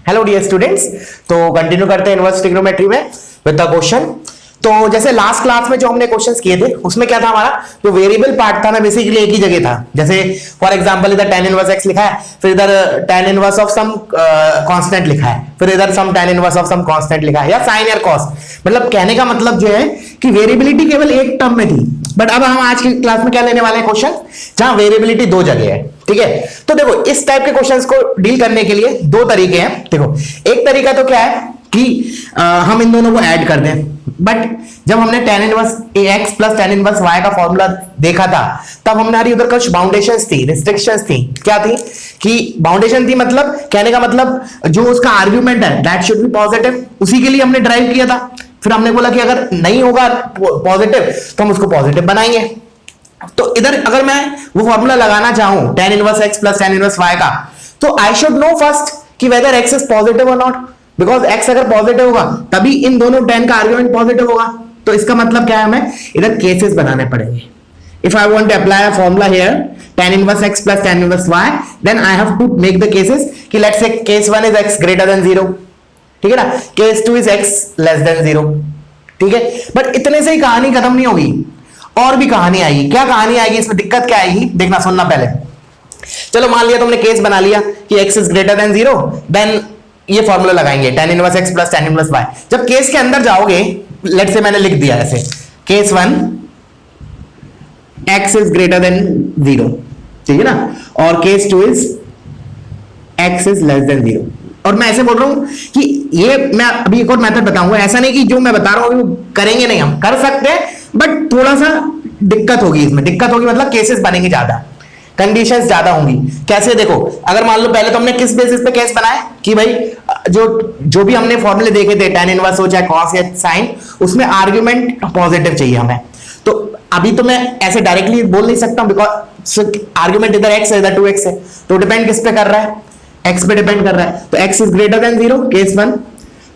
Hello dear students, तो continue करते हैं इनवर्स ट्रिग्नोमेट्री में विद द क्वेश्चन। तो जैसे लास्ट क्लास में जो हमने क्वेश्चंस किए थे उसमें क्या था, हमारा जो वेरिएबल पार्ट था ना बेसिकली एक ही जगह था। जैसे फॉर एग्जांपल इधर tan इनवर्स x लिखा है, फिर इधर tan inverse of some constant लिखा है, फिर इधर some tan inverse of some constant लिखा है, या साइन या कॉस। मतलब कहने का मतलब जो है कि वेरिएबिलिटी केवल एक टर्म में थी, बट अब हम आज की क्लास में क्या लेने वाले हैं, क्वेश्चन जहां वेरिएबिलिटी दो जगह है। ठीक है, तो देखो इस टाइप के क्वेश्चंस को डील करने के लिए दो तरीके हैं। देखो एक तरीका तो क्या है कि हम इन दोनों को ऐड कर दें, बट जब हमने tan inverse x plus tan inverse y का फॉर्मूला देखा था तब हमारी उधर कुछ बाउंडेशंस थी, रिस्ट्रिक्शंस थी। क्या थी कि बाउंडेशन थी, मतलब कहने का मतलब जो उसका आर्ग्यूमेंट है दैट शुड बी पॉजिटिव, उसी के लिए हमने ड्राइव किया था। फिर हमने बोला कि अगर नहीं होगा पॉजिटिव तो हम उसको पॉजिटिव बनाएंगे। तो इधर अगर मैं वो फॉर्मूला लगाना चाहूं tan inverse x plus tan inverse y का, तो आई शुड नो फर्स्ट कि वेदर x इज पॉजिटिव और नॉट, बिकॉज x अगर पॉजिटिव होगा तभी इन दोनों tan का आर्ग्यूमेंट पॉजिटिव होगा। तो इसका मतलब क्या है, हमें इधर केसेस बनाने पड़ेंगे। If I want to apply a formula here tan inverse x plus tan inverse y, then I have to make the cases कि let's say case 1 is x greater than 0, ठीक है ना, case 2 is x less than 0। ठीक है, but इतने से ही कहानी खत्म नहीं होगी, और भी कहानी आएगी। क्या कहानी आएगी, इसमें दिक्कत क्या आएगी, देखना सुनना पहले। चलो मान लिया तुमने केस बना लिया कि x is greater than 0, then ये फॉर्मूला लगाएंगे tan inverse x plus tan inverse y। जब केस के अंदर जाओगे, लेट्स से मैंने लिख दिया ऐसे, case 1 x is greater than 0, ठीक है ना, और case 2 is x is less than 0। और मैं ऐसे बोल रहा हूं कि ये मैं अभी एक और मेथड बताऊंगा, ऐसा नहीं कि जो मैं बता रहा हूं वो करेंगे नहीं, हम कर सकते हैं, बट थोड़ा सा दिक्कत होगी। इसमें दिक्कत होगी मतलब केसेस बनेंगे ज्यादा, कंडीशंस ज्यादा होंगी। कैसे, देखो अगर मान लो पहले तो हमने किस बेसिस पे केस बनाए कि भाई जो भी हमने फॉर्मूले देखे थे tan इनवर्स हो चाहे cos या sin, उसमें आर्ग्यूमेंट पॉजिटिव चाहिए हमें। तो अभी तो मैं ऐसे डायरेक्टली बोल नहीं सकता हूं, बिकॉज आर्ग्यूमेंट इधर x है इधर 2x है, तो डिपेंड किस पे कर रहा है, x पे डिपेंड कर रहा है। तो x is greater than 0 case 1।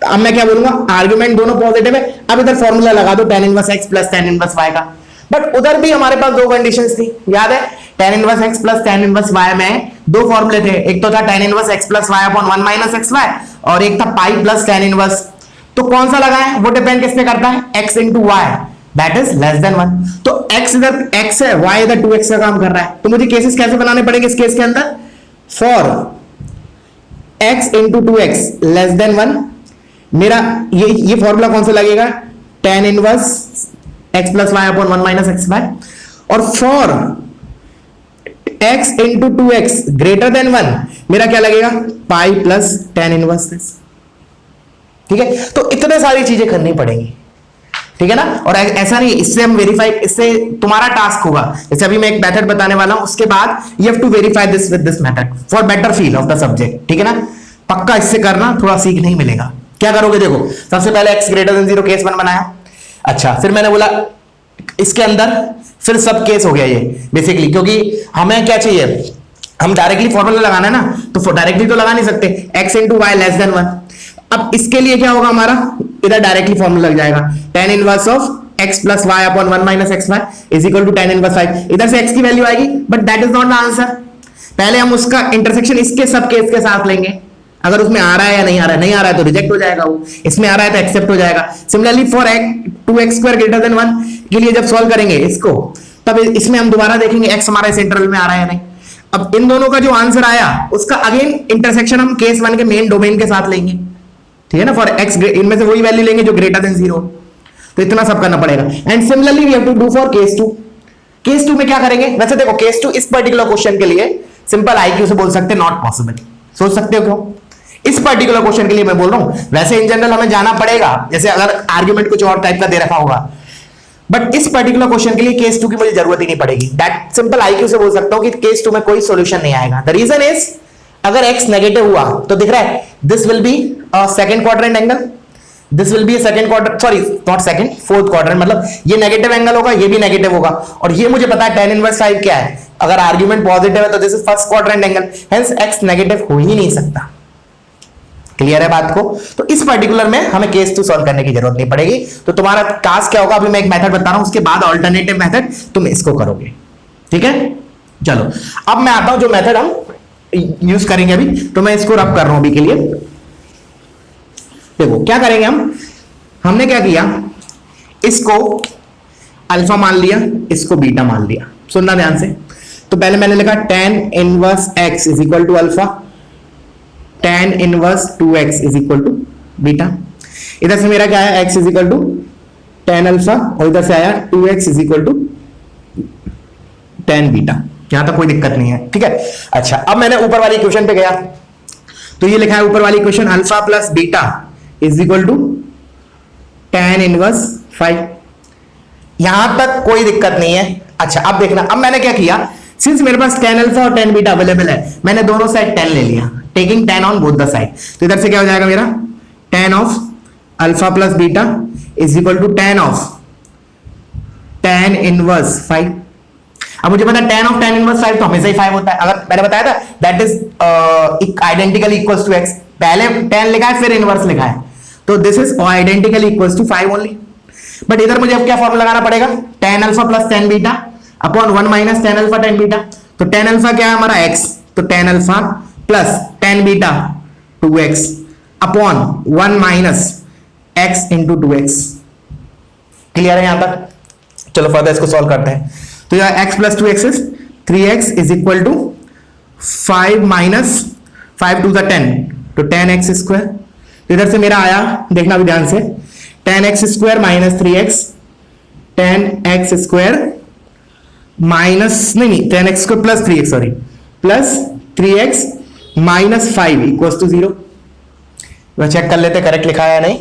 तो अब मैं क्या बोलूंगा, आर्ग्यूमेंट दोनों पॉजिटिव है, अब इधर फॉर्मूला लगा दो tan inverse x plus tan inverse y का। बट उधर भी हमारे पास दो कंडीशंस थी, याद है, tan inverse x plus tan inverse y में दो फॉर्मूले थे, एक तो था tan inverse x plus y upon 1 minus xy, और एक था पाई प्लस tan इनवर्स। तो कौन सा लगाएं, वो डिपेंड किस पे करता है, x into y that is less than 1। तो x इधर x है, y इधर 2x का काम कर रहा है। तो मुझे केसेस कैसे बनाने पड़ेंगे इस केस के अंदर, for x into 2x less than 1, मेरा ये फॉर्मूला कौन सा लगेगा, tan inverse x plus y upon 1 minus x y, और for x into 2x greater than 1 मेरा क्या लगेगा, pi plus tan inverse this. ठीक है, तो इतने सारी चीजें करनी पड़ेंगी, ठीक है ना। और ऐसा नहीं, इससे हम वेरीफाई, इससे तुम्हारा टास्क होगा, जैसे अभी मैं एक मेथड बताने वाला हूं, उसके बाद you have to verify this with this method for better feel of the subject, ठीक है ना। पक्का इससे करना, थोड़ा सीखने ही मिलेगा। क्या करोगे, देखो सबसे पहले x ग्रेटर देन 0 केस 1 बनाया, अच्छा, फिर मैंने बोला इसके अंदर फिर सब केस हो गया ये बेसिकली, क्योंकि हमें क्या चाहिए, हम डायरेक्टली फॉर्मूला लगाना है ना, तो डायरेक्टली तो लगा नहीं सकते, x into y less than 1। अब इसके लिए क्या होगा, हमारा इधर डायरेक्टली फॉर्मूला लग जाएगा, tan inverse of x plus y upon 1 minus x y is equal to tan inverse 5। इधर से x की वैल्यू आएगी, but that is not the answer. पहले हम उसका इंटरसेक्शन इसके सब केस के साथ लेंगे, अगर उसमें आ रहा है या नहीं आ रहा है, नहीं आ रहा है तो रिजेक्ट हो जाएगा वो, इसमें आ रहा है तो एक्सेप्ट हो जाएगा। Similarly for 2x square greater than 1 के लिए जब सॉल्व करेंगे इसको, तब इसमें हम दोबारा देखेंगे x हमारा इस इंटरवल में आ रहा है या नहीं। अब इन दोनों का जो आंसर आया उसका अगेन इंटरसेक्शन हम केस 1 के मेन डोमेन के साथ लेंगे, ठीक है ना, फॉर x इनमें से वही वैल्यू लेंगे जो ग्रेटर देन 0। तो इतना सब करना पड़ेगा। And similarly we have to do for case 2। Case 2 में क्या करेंगे, वैसे देखो केस 2 इस पर्टिकुलर क्वेश्चन के लिए सिंपल IQ से बोल सकते हैं नॉट पॉसिबल। सोच सकते हो क्यों, इस पर्टिकुलर क्वेश्चन के लिए मैं बोल रहा हूं, वैसे इन जनरल हमें जाना पड़ेगा, जैसे अगर आर्ग्यूमेंट कुछ और टाइप का दे रखा होगा, बट इस पर्टिकुलर क्वेश्चन के लिए केस 2 की मुझे जरूरत ही नहीं पड़ेगी। दैट सिंपल IQ से बोल सकता हूं कि केस 2 में कोई सॉल्यूशन नहीं आएगा। द रीजन इज, अगर x नेगेटिव हुआ तो दिख रहा है this will be a second quadrant angle, this will be a second quadrant, sorry not second, fourth quadrant, मतलब ये नेगेटिव एंगल होगा, ये भी नेगेटिव होगा, और ये मुझे पता है tan इनवर्स 5 क्या है, अगर आर्ग्यूमेंट पॉजिटिव है तो this is first quadrant angle, hence x negative हो ही नहीं सकता। क्लियर है बात को। तो इस पर्टिकुलर में हमें केस 2 सॉल्व करने की जरूरत नहीं पड़ेगी। तो तुम्हारा टास्क क्या होगा, अभी मैं एक मेथड बता रहा हूं, उसके बाद अल्टरनेटिव मेथड तुम इसको करोगे, ठीक है। चलो अब मैं आता हूं, जो मेथड हम यूज करेंगे अभी, तो मैं इसको रब कर रहा हूं अभी के लिए। देखो क्या करेंगे हमने क्या किया, इसको अल्फा मान लिया, इसको बीटा मान लिया। सुनना ध्यान से। तो पहले मैंने लिखा tan inverse x is equal to alpha, tan inverse 2x is equal to beta. इधर से मेरा क्या आया, x is equal to tan alpha, और इधर से आया 2x is equal to tan beta. यहां तक कोई दिक्कत नहीं है, ठीक है। अच्छा, अब मैंने ऊपर वाली इक्वेशन पे गया, तो ये लिखा है ऊपर वाली equation alpha plus beta is equal to tan inverse 5। यहां तक कोई दिक्कत नहीं है। अच्छा, अब देखना, अब मैंने क्या किया, सिंस मेरे पास tan अल्फा और tan बीटा अवेलेबल है, मैंने दोनों साइड tan ले लिया, taking tan on both the side. तो इधर से क्या हो जाएगा मेरा, tan of alpha plus beta is equal to tan of tan inverse 5। अब मुझे पता है tan ऑफ tan इनवर्स 5 तो हमेशा ही 5 होता है। अगर मैंने बताया था that is identically equals to x, पहले tan लिखा है फिर इनवर्स लिखा है, तो this is identically equals to 5 only. But इधर मुझे अब क्या फॉर्मूला लगाना पड़ेगा, tan alpha plus tan beta upon 1 minus tan alpha tan beta. तो tan अल्फा क्या है हमारा x, तो tan alpha plus tan beta 2x upon 1 minus x into 2x। Clear है यहां तक? चलो फर्दर इसको सॉल्व करते हैं। तो यह x plus 2x is 3x is equal to 5 minus 5 to the 10, तो tan x स्क्वायर। इधर से मेरा आया, देखना भी ध्यान से, tan x square minus 3x, tan x square minus नहीं tan x square plus 3x, sorry, plus 3x minus 5 equals to 0। वह चेक कर लेते करेक्ट लिखा है या नहीं।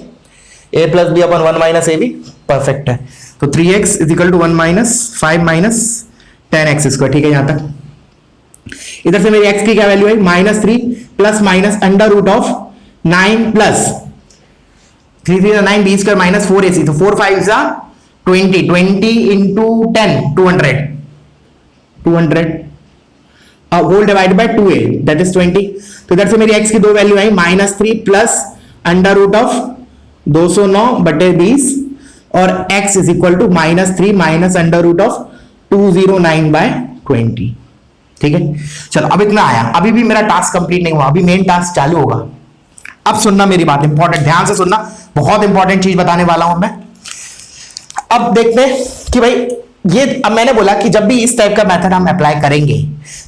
a plus b upon 1 minus a b, perfect है। तो 3x is equal to 1 minus 5 minus tan x square, ठीक है यहां तक। इधर से मेरी x की क्या वैल्यू है, minus 3 plus minus under root of 9 plus 3 3 9 b square minus 4ac, तो 4 5 जा 20, 20 into 10 200 whole divide by 2a that is 20। तो इधर से मेरी x की दो वैल्यू आई, minus 3 plus under root of 209 बटे 20 और x is equal to minus 3 minus under root of 209 by 20। ठीक है, चलो अब इतना आया, अभी भी मेरा टास्क कंप्लीट नहीं हुआ, अभी मेन टास्क चालू होगा। अब सुनना मेरी बात, इंपॉर्टेंट, ध्यान से सुनना, बहुत इंपॉर्टेंट चीज बताने वाला हूं मैं। अब देखते हैं कि भाई ये, अब मैंने बोला कि जब भी इस टाइप का मेथड हम अप्लाई करेंगे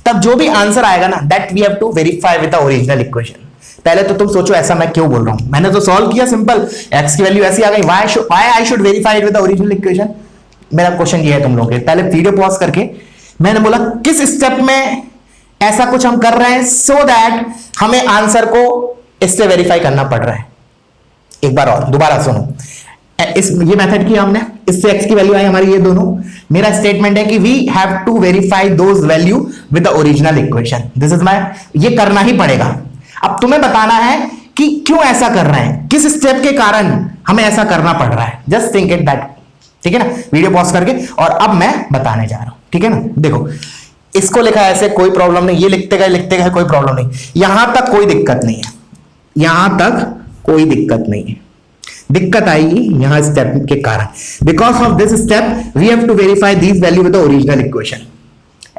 तब जो भी आंसर आएगा ना, that we have to verify with the original equation. पहले तो तुम सोचो ऐसा मैं क्यों बोल रहा हूं, मैंने तो सॉल्व किया सिंपल, x की वैल्यू ऐसी आ गई, why I should verify it with the original equation. मेरा क्वेश्चन ये है तुम लोगों के, पहले वीडियो पॉज करके मैंने बोला किस स्टेप में ऐसा कुछ हम कर रहे हैं सो दैट हमें आंसर को इससे वेरीफाई करना पड़ रहा है। एक बार और दोबारा सुनो, ये मेथड किया हमने, इससे x की वैल्यू आई हमारी ये दोनों। मेरा स्टेटमेंट है कि we have to verify those value with the original equation, this is my, ये करना ही पड़ेगा। अब तुम्हें बताना है कि क्यों ऐसा कर रहे हैं, किस स्टेप के कारण हमें ऐसा करना पड़ रहा है, जस्ट थिंक इट दैट। ठीक है ना, वीडियो पॉज करके, और अब मैं बताने जा रहा हूं। ठीक है ना, देखो इसको लिखा है ऐसे, कोई प्रॉब्लम नहीं, ये लिखते गए कोई प्रॉब्लम नहीं, यहां तक कोई दिक्कत नहीं है, यहां तक कोई दिक्कत नहीं है। दिक्कत आएगी यहां स्टेप के कारण, because of this step we have to verify these value with the original equation.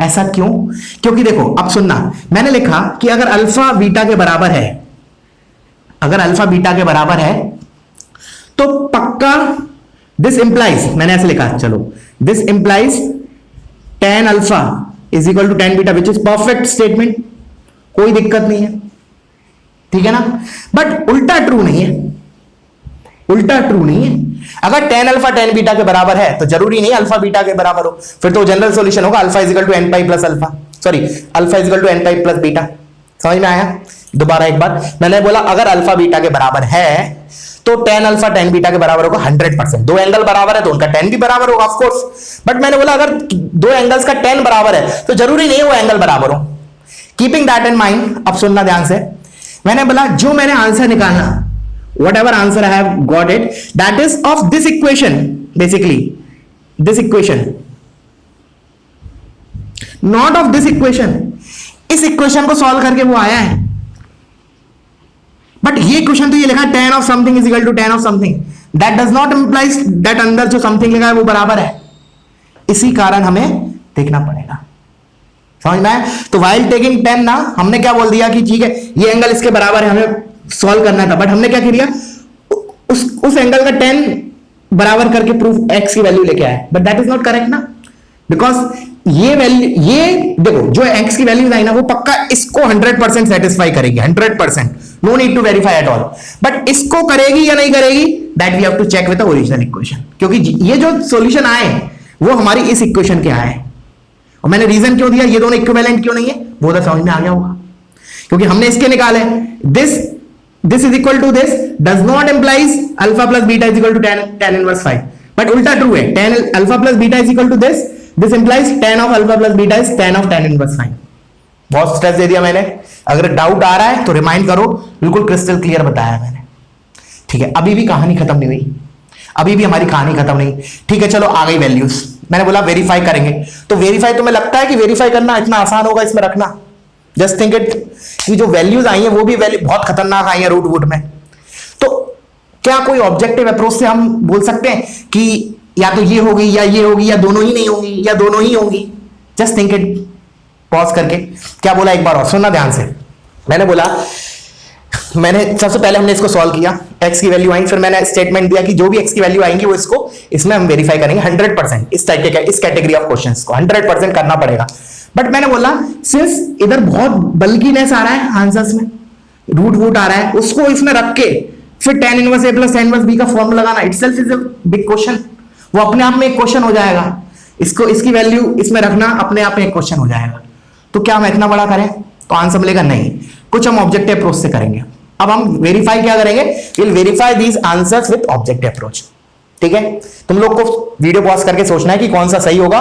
ऐसा क्यों? क्योंकि देखो अब सुनना, मैंने लिखा कि अगर अल्फा बीटा के बराबर है, अगर अल्फा बीटा के बराबर है तो पक्का दिस इंप्लाइज, मैंने ऐसे लिखा, चलो this implies tan alpha is equal to tan beta, which is perfect statement, कोई दिक्कत नहीं है। ठीक है ना, बट उल्टा ट्रू नहीं है, उल्टा ट्रू नहीं है। अगर tan अल्फा tan बीटा के बराबर है तो जरूरी नहीं अल्फा बीटा के बराबर हो, फिर तो जनरल सॉल्यूशन होगा alpha is equal to n pi plus alpha, sorry alpha is equal to n pi plus beta. समझ में आया? दोबारा एक बार, मैंने बोला अगर अल्फा बीटा के बराबर है तो tan अल्फा tan बीटा के बराबर होगा 100%। दो एंगल बराबर है तो उनका tan भी बराबर होगा ऑफ कोर्स, बट मैंने बोला अगर दो एंगल्स का tan बराबर है तो जरूरी नहीं वो एंगल बराबर हो। कीपिंग दैट इन माइंड, अब सुनना ध्यान से, मैंने बोला जो मैंने आंसर निकालना, whatever answer I have got it, that is of this equation, basically this equation, not of this equation। इस इक्वेशन को सॉल्व करके वो आया है, बट ये क्वेश्चन तो ये लिखा tan of something is equal to tan of something, that does not implies that अंदर जो something लिखा है वो बराबर है, इसी कारण हमें देखना पड़ेगा। समझ में आया? तो while taking tan ना, हमने क्या बोल दिया कि ठीक है ये एंगल इसके बराबर है, हमें सॉल्व करना था, बट हमने क्या किया, उस एंगल का 10 बराबर करके प्रूफ एक्स की वैल्यू लेके आए, but that is not correct ना, बिकॉज ये वैल्यू, ये देखो जो एक्स की वैल्यू आई ना वो पक्का इसको 100% सेटिस्फाई करेगी, 100%, no need to verify at all, but इसको करेगी या नहीं करेगी that we have to check with the original equation, क्योंकि ये जो सॉल्यूशन आए वो हमारी इस इक्वेशन के आए, और मैंने रीजन क्यों दिया, ये दोनों इक्विवेलेंट क्यों नहीं है वो तो समझ में आ गया होगा, क्योंकि हमने इसके निकाले this is equal to this does not implies alpha plus beta is equal to tan inverse 5, but उल्टा ट्रू है, tan alpha plus beta is equal to this implies tan of alpha plus beta is tan inverse 5। बहुत stress दे दिया मैंने, अगर doubt आ रहा है तो remind करो, बिल्कुल क्रिस्टल क्लियर बताया मैंने, ठीक है। अभी भी कहानी खत्म नहीं हुई, अभी भी हमारी कहानी खत्म नहीं, ठीक है। चलो आ गई वैल्यूज, मैंने बोला वेरीफाई करेंगे, तो वेरीफाई तुम्हें लगता है कि वेरीफाई करना इतना आसान होगा इसमें रखना, जस्ट थिंक इट, कि जो वैल्यूज आई हैं वो भी वैल्यू बहुत खतरनाक आई है रूट वुड में, तो क्या कोई ऑब्जेक्टिव अप्रोच से हम बोल सकते हैं कि या तो ये होगी या ये होगी या दोनों ही नहीं होंगी या दोनों ही होंगी, जस्ट थिंक इट, पॉज करके। क्या बोला एक बार और सुनना ध्यान से, मैंने सबसे पहले हमने इसको सॉल्व किया, x की वैल्यू आई, फिर मैंने स्टेटमेंट दिया कि जो भी x की वैल्यू आएंगी वो इसको इसमें हम वेरीफाई करेंगे 100%, इस कैटेगरी ऑफ क्वेश्चंस को 100% करना पड़ेगा। बट मैंने बोला सिंस इधर बहुत बल्कीनेस आ रहा है आंसर्स में, रूट वूट आ रहा है, उसको इसमें रख के फिर tan inverse a plus tan inverse b का फॉर्मूला लगाना itself is a big question, वो अपने आप में एक क्वेश्चन हो जाएगा, इसको इसकी वैल्यू इसमें रखना अपने आप में एक क्वेश्चन हो जाएगा। तो क्या हम इतना बड़ा करें तो आंसर मिलेगा नहीं, कुछ हम ऑब्जेक्टिव अप्रोच से करेंगे। अब हम वेरीफाई क्या करेंगे, will verify these answers with objective approach, ठीक है। तुम लोग को वीडियो पॉज करके सोचना है कि कौन सा सही होगा,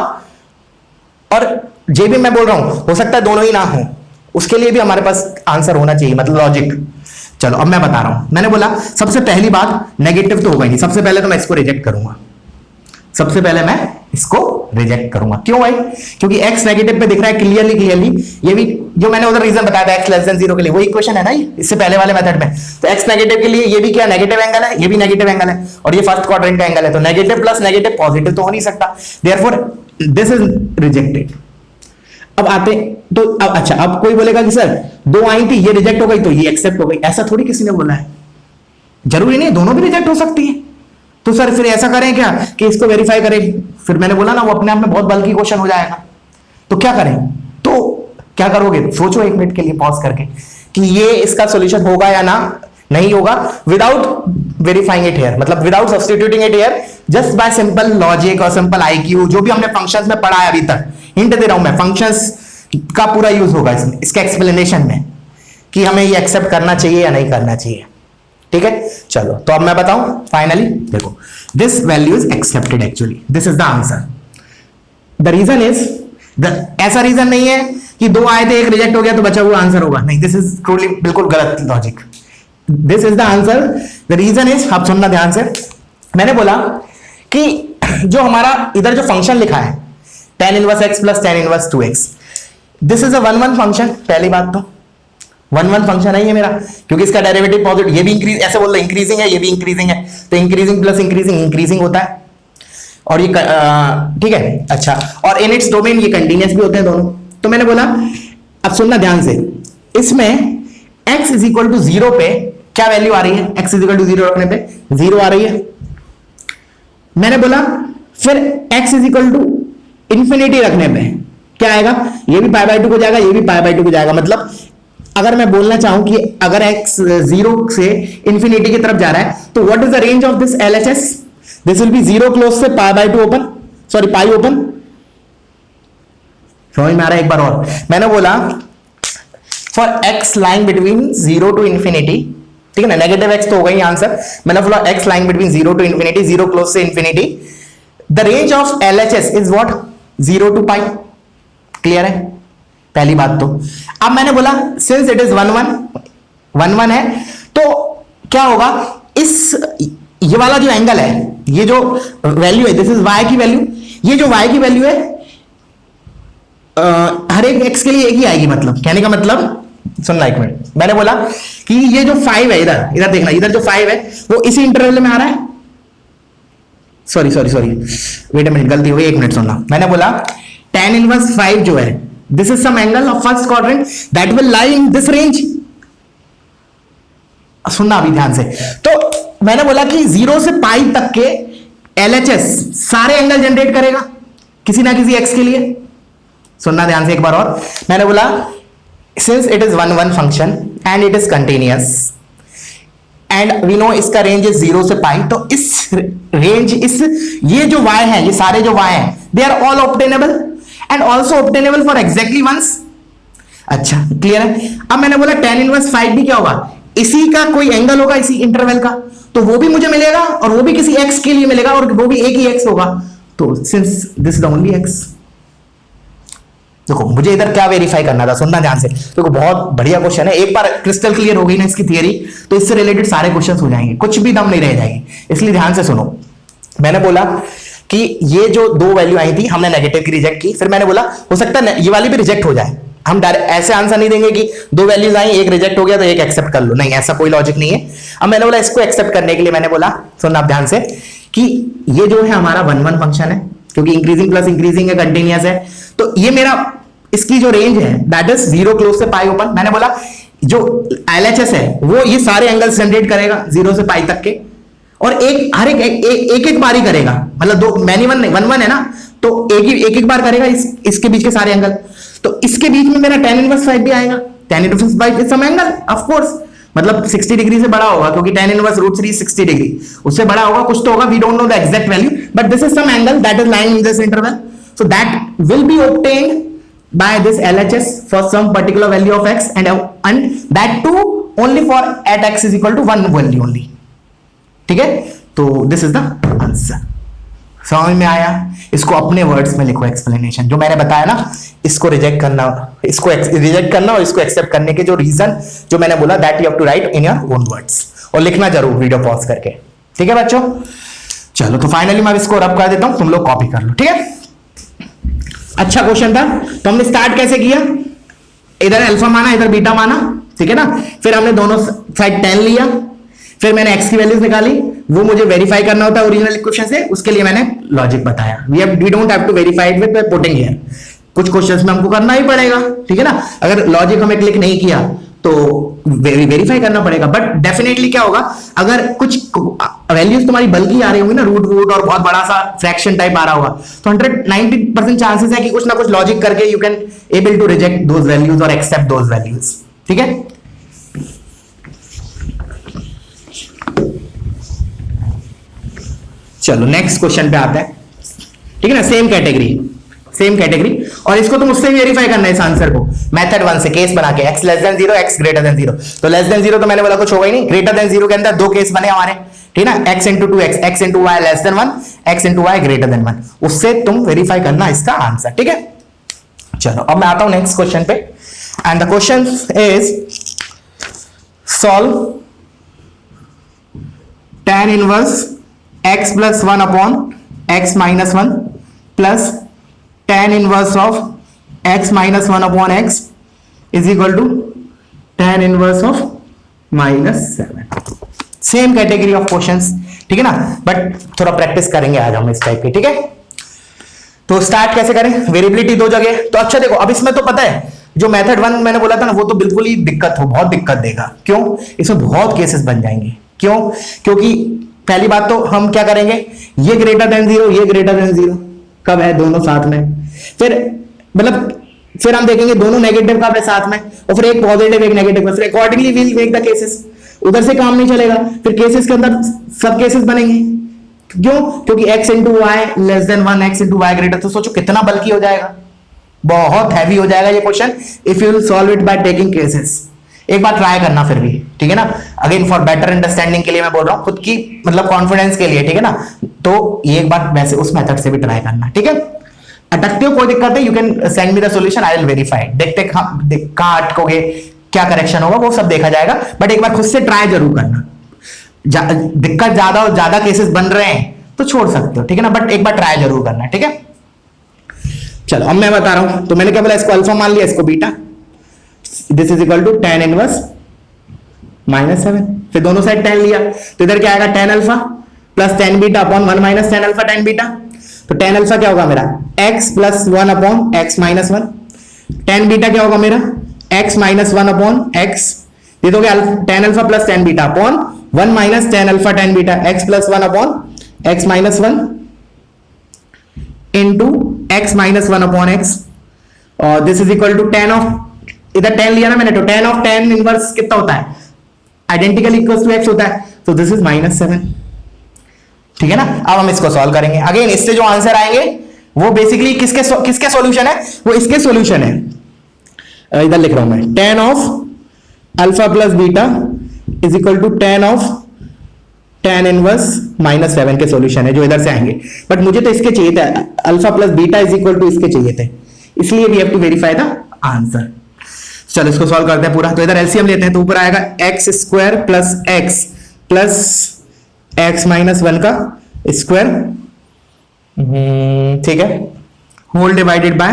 और जे भी मैं बोल रहा हूं हो सकता है दोनों ही ना हो, उसके लिए भी हमारे पास आंसर होना चाहिए, मतलब लॉजिक। चलो अब मैं बता रहा हूं, मैंने बोला सबसे पहली बात नेगेटिव तो होगा ही, सबसे पहले तो मैं इसको रिजेक्ट करूंगा, सबसे पहले मैं इसको रिजेक्ट करूंगा। क्यों भाई, क्योंकि x नेगेटिव पे दिख रहा है क्लियरली, ये भी जो मैंने उधर रीजन बताया था x लेस देन 0 के लिए, वो इक्वेशन है ना ये, इससे पहले वाले मेथड में, तो x नेगेटिव के लिए ये भी क्या नेगेटिव एंगल है, ये भी नेगेटिव एंगल है, और ये फर्स्ट क्वाड्रेंट का एंगल है, तो नेगेटिव प्लस नेगेटिव पॉजिटिव तो हो नहीं सकता, देयरफॉर दिस इज रिजेक्टेड। अब आते तो अब अच्छा, अब कोई बोलेगा कि सर दो आई थी ये रिजेक्ट हो गई तो ये एक्सेप्ट हो गई, ऐसा थोड़ी किसी ने बोला है, जरूरी नहीं दोनों भी रिजेक्ट हो सकती है। तो सर फिर ऐसा करें क्या कि इसको वेरीफाई करें, फिर मैंने बोला ना वो अपने आप में बहुत बल्कि क्वेश्चन हो जाएगा, तो क्या करें, तो क्या करोगे, सोचो एक मिनट के लिए पॉज करके कि ये इसका सॉल्यूशन होगा या ना नहीं होगा, विदाउट वेरीफाइंग इट हियर, मतलब without substituting it here, just by simple logic और सिंपल आईक्यू, जो भी हमने फंक्शंस में पढ़ा है अभी तक, हिंट दे रहा हूं मैं, फंक्शंस का पूरा यूज होगा इसमें, इसके एक्सप्लेनेशन में कि हमें ये एक्सेप्ट करना चाहिए या नहीं करना चाहिए, ठीक है। चलो तो अब मैं बताऊं फाइनली, देखो this value is accepted, actually this is the answer. The reason is, ऐसा रीजन नहीं है कि दो आए थे एक रिजेक्ट हो गया तो बचा हुआ आंसर होगा, नहीं, दिस इज ट्रूली बिल्कुल गलत logic, this is the answer. The reason is, आप सुनना ध्यान से, मैंने बोला कि जो हमारा इधर जो फंक्शन लिखा है tan inverse x plus tan inverse 2x, this is a 1-1 function, पहली बात तो 1-1 फंक्शन है ये मेरा, क्योंकि इसका डेरिवेटिव पॉजिटिव, ये भी इंक्रीज, ऐसे बोल रहे इंक्रीजिंग है, ये भी इंक्रीजिंग है, तो इंक्रीजिंग प्लस इंक्रीजिंग इंक्रीजिंग होता है, और ये ठीक है। अच्छा, और इन इट्स डोमेन ये कंटीन्यूअस भी होते हैं दोनों। तो मैंने बोला, अब सुनना ध्यान से, इसमें x इज इक्वल टू 0 पे क्या वैल्यू आ रही है, x इज इक्वल टू 0 रखने पे 0 आ रही है, मैंने बोला फिर x is equal to infinity रखने पे क्या आएगा, ये भी पाई बाय 2 को जाएगा, ये भी पाई बाय 2 को जाएगा, मतलब अगर मैं बोलना चाहूं कि अगर x 0 से इंफिनिटी की तरफ जा रहा है तो what is the range of this LHS, this will be 0 close से pi by 2 open, sorry pi open, समझ में आ रहा है एक बार और, मैंने बोला for x lying between 0 to infinity, ठीक है ना, नेगेटिव x तो होगा ही आंसर, मैंने बोला x lying between 0 to infinity, 0 close से infinity, the range of LHS is what 0 to pi, clear है पहली बात। तो अब मैंने बोला सिंस इट इज 1-1 है, तो क्या होगा, इस ये वाला जो एंगल है, ये जो वैल्यू है, दिस इज y की वैल्यू, ये जो y की वैल्यू है हर एक x के लिए एक ही आएगी, मतलब कहने का मतलब सुनना एक मिनट, मैंने बोला कि ये जो 5 है, इधर देखना, इधर जो 5 है वो इसी इंटरवल में आ रहा है, सॉरी वेट अ मिनट, गलती हो गई, एक मिनट सुनना, मैंने बोला tan इनवर्स 5 जो है, this is some angle of first quadrant that will lie in this range, सुनना अभी ध्यान से, तो मैंने बोला कि 0 से पाई तक के LHS सारे एंगल जनरेट करेगा किसी ना किसी x के लिए। सुनना ध्यान से एक बार और, मैंने बोला since it is 1 1 function and it is continuous and we know इसका रेंज इज 0 से पाई, तो इस रेंज ये जो y है, ये सारे जो y है, they are all obtainable and also obtainable for exactly once. अच्छा क्लियर है। अब मैंने बोला tan इनवर्स 5 भी क्या होगा, इसी का कोई एंगल होगा इसी इंटरवल का, तो वो भी मुझे मिलेगा और वो भी किसी x के लिए मिलेगा और वो भी एक ही x होगा। तो since this is the only x, देखो मुझे इधर क्या वेरीफाई करना था, सुनना ध्यान से। देखो बहुत बढ़िया क्वेश्चन है, एक बार क्रिस्टल क्लियर हो गई ना इसकी थियरी, तो इससे रिलेटेड सारे क्वेश्चंस हो जाएंगे, कुछ भी दम नहीं रह जाएगी, इसलिए ध्यान से सुनो। मैंने बोला कि ये जो दो वैल्यू आई थी हमने नेगेटिव की रिजेक्ट की, फिर मैंने बोला हो सकता है ये वाली भी रिजेक्ट हो जाए। हम डायरेक्ट ऐसे आंसर नहीं देंगे कि दो वैल्यूज आई एक रिजेक्ट हो गया तो एक एक्सेप्ट कर लो, नहीं ऐसा कोई लॉजिक नहीं है। अब मैंने बोला इसको एक्सेप्ट करने के लिए मैंने बोला, सुनना आप ध्यान से, कि ये जो है हमारा 1 1 फंक्शन है, क्योंकि इंक्रीजिंग प्लस इंक्रीजिंग है, कंटिन्यूअस है, तो ये मेरा इसकी जो रेंज है दैट इज 0 क्लोज से पाई ओपन। मैंने बोला जो LHS है वो ये सारे एंगल्स जनरेट करेगा 0 से पाई तक के, और हर एक बार ही करेगा, मतलब दो मैनी वन नहीं, 1 1 है ना, तो एक बार करेगा इसके बीच के सारे एंगल। तो इसके बीच में मेरा tan इनवर्स 5 भी आएगा, tan inverse 5 is some angle of course, मतलब 60 डिग्री से बड़ा होगा, क्योंकि tan इनवर्स √3 60 डिग्री, उससे बड़ा होगा, कुछ तो होगा, we don't know the exact value, but this is some angle that is lying in this interval, so that will be obtained by this LHS for some particular value of x and that too only for at x is equal to 1 value only। ठीक है, तो this is the answer। समझ में आया? इसको अपने words में लिखो, एक्सप्लेनेशन जो मैंने बताया ना, इसको रिजेक्ट करना, इसको रिजेक्ट करना और इसको एक्सेप्ट करने के जो रीजन जो मैंने बोला, that you have to write in your own words, और लिखना जरूर वीडियो पॉज करके। ठीक है बच्चों, चलो तो फाइनली मैं इसको रब कर देता हूं, तुम लोग कॉपी कर लो। ठीक है, अच्छा क्वेश्चन था। तो हमने स्टार्ट कैसे किया, इधर अल्फा माना इधर बीटा माना, ठीक है ना, फिर हमने दोनों साइड tan लिया, फिर मैंने x की वैल्यूज निकाली, वो मुझे वेरीफाई करना होता है ओरिजिनल इक्वेशन से, उसके लिए मैंने लॉजिक बताया। We don't have to verify it with putting here, कुछ क्वेश्चंस में हमको करना ही पड़ेगा, ठीक है ना, अगर लॉजिक हमें क्लिक नहीं किया तो वेरीफाई करना पड़ेगा। बट डेफिनेटली क्या होगा, अगर कुछ वैल्यूज तुम्हारी बल्कि आ रही होंगी ना, रूट और बहुत बड़ा सा फ्रैक्शन टाइप आ रहा होगा, तो 190% चांसेस है कि कुछ ना कुछ लॉजिक करके you can able to reject those values और एक्सेप्ट दोज वैल्यूज। ठीक है, चलो नेक्स्ट क्वेश्चन पे आते हैं। ठीक है ना, सेम कैटेगरी, और इसको तुम उससे वेरीफाई करना है इस आंसर को, मेथड 1 से केस बना के, x less than 0 x greater than 0। तो लेस देन 0 तो मैंने बोला कुछ होगा ही नहीं, ग्रेटर देन 0 के अंदर दो केस बने हमारे, ठीक है ना, x into 2x, x into y less than 1, x into y greater than 1, उससे तुम वेरीफाई करना इसका आंसर। ठीक है, चलो अब मैं आता हूं नेक्स्ट क्वेश्चन पे, and the question is solve tan inverse x plus 1 upon x minus 1 plus tan inverse of x minus 1 upon x is equal to tan inverse of -7। Same category of questions, ठीक है ना, but थोड़ा practice करेंगे आज हम इस type के। ठीक है, तो स्टार्ट कैसे करें, वेरिएबिलिटी दो जगह, तो अच्छा देखो अब इसमें तो पता है जो मेथड 1 मैंने बोला था ना, वो तो बिल्कुल ही बहुत दिक्कत देगा। क्यों, इसमें बहुत केसेस बन जाएंगे। क्यों, क्योंकि पहली बात तो हम क्या करेंगे, ये ग्रेटर देन 0 ये ग्रेटर देन 0 कब है, दोनों साथ में, फिर हम देखेंगे दोनों नेगेटिव कब है साथ में, और फिर एक पॉजिटिव एक नेगेटिव, फिर accordingly we'll make the cases. उधर से काम नहीं चलेगा, फिर केसेस के अंदर सब केसेस बनेंगे। क्यों, क्योंकि x into y less than 1 x into y greater, तो सोचो कितना बल्कि हो जाएगा, बहुत हैवी हो जाएगा ये question if you will solve it by taking cases. एक बार ट्राई करना फिर भी, ठीक है ना, अगेन फॉर बेटर अंडरस्टैंडिंग के लिए मैं बोल रहा हूं, खुद की मतलब कॉन्फिडेंस के लिए, ठीक है ना, तो ये एक बार वैसे उस मेथड से भी ट्राई करना। ठीक है, अटकते हो कोई दिक्कत है, you can send me the solution, I will verify. देखते कहां अटकोगे, क्या करेक्शन होगा, वो सब देखा जाएगा, बट एक बार खुद से ट्राई जरूर करना। दिक्कत ज्यादा और ज्यादा केसेस बन रहे हैं तो छोड़ सकते हो, ठीक है ना, बट एक बार ट्राई जरूर करना। ठीक है, चलो अब मैं बता रहा हूं, तो मैंने क्या बोला, इसको अल्फा मान लिया, इसको beta, this is equal to tan inverse -7, फिर दोनों साइड tan लिया, तो इधर क्या आएगा, tan alpha plus tan beta upon 1 minus tan alpha tan beta. तो tan अल्फा क्या होगा मेरा, x plus 1 upon x minus 1, tan beta क्या होगा मेरा, x माइनस 1 अपॉन x, ये तो क्या tan alpha plus tan beta upon 1 minus tan alpha tan beta x plus one upon x minus one into x minus one upon x, और this is equal to tan of, इधर tan लिया ना मैंने, तो ten of tan inverse कितना होता है, identical equal to x होता है, तो दिस इज माइनस सेवन। ठीक है ना। अब हम इसको सॉल्व करेंगे। अगेन इससे जो आंसर आएंगे वो बेसिकली किसके सॉल्यूशन है, वो इसके सॉल्यूशन है। इधर लिख रहा हूं मैं, tan of alpha plus beta is equal to tan of tan inverse minus seven के सॉल्यूशन है जो इधर से आएंगे। बट मुझे तो इसके चाहिए थे, alpha plus beta is equal to इसके चाहिए थे, इसलिए we have to verify the answer. चलो इसको सॉल्व करते हैं पूरा। तो इधर एलसीएम लेते हैं, तो ऊपर आएगा x square plus x minus one का स्क्वायर, ठीक है, होल डिवाइडेड बाय,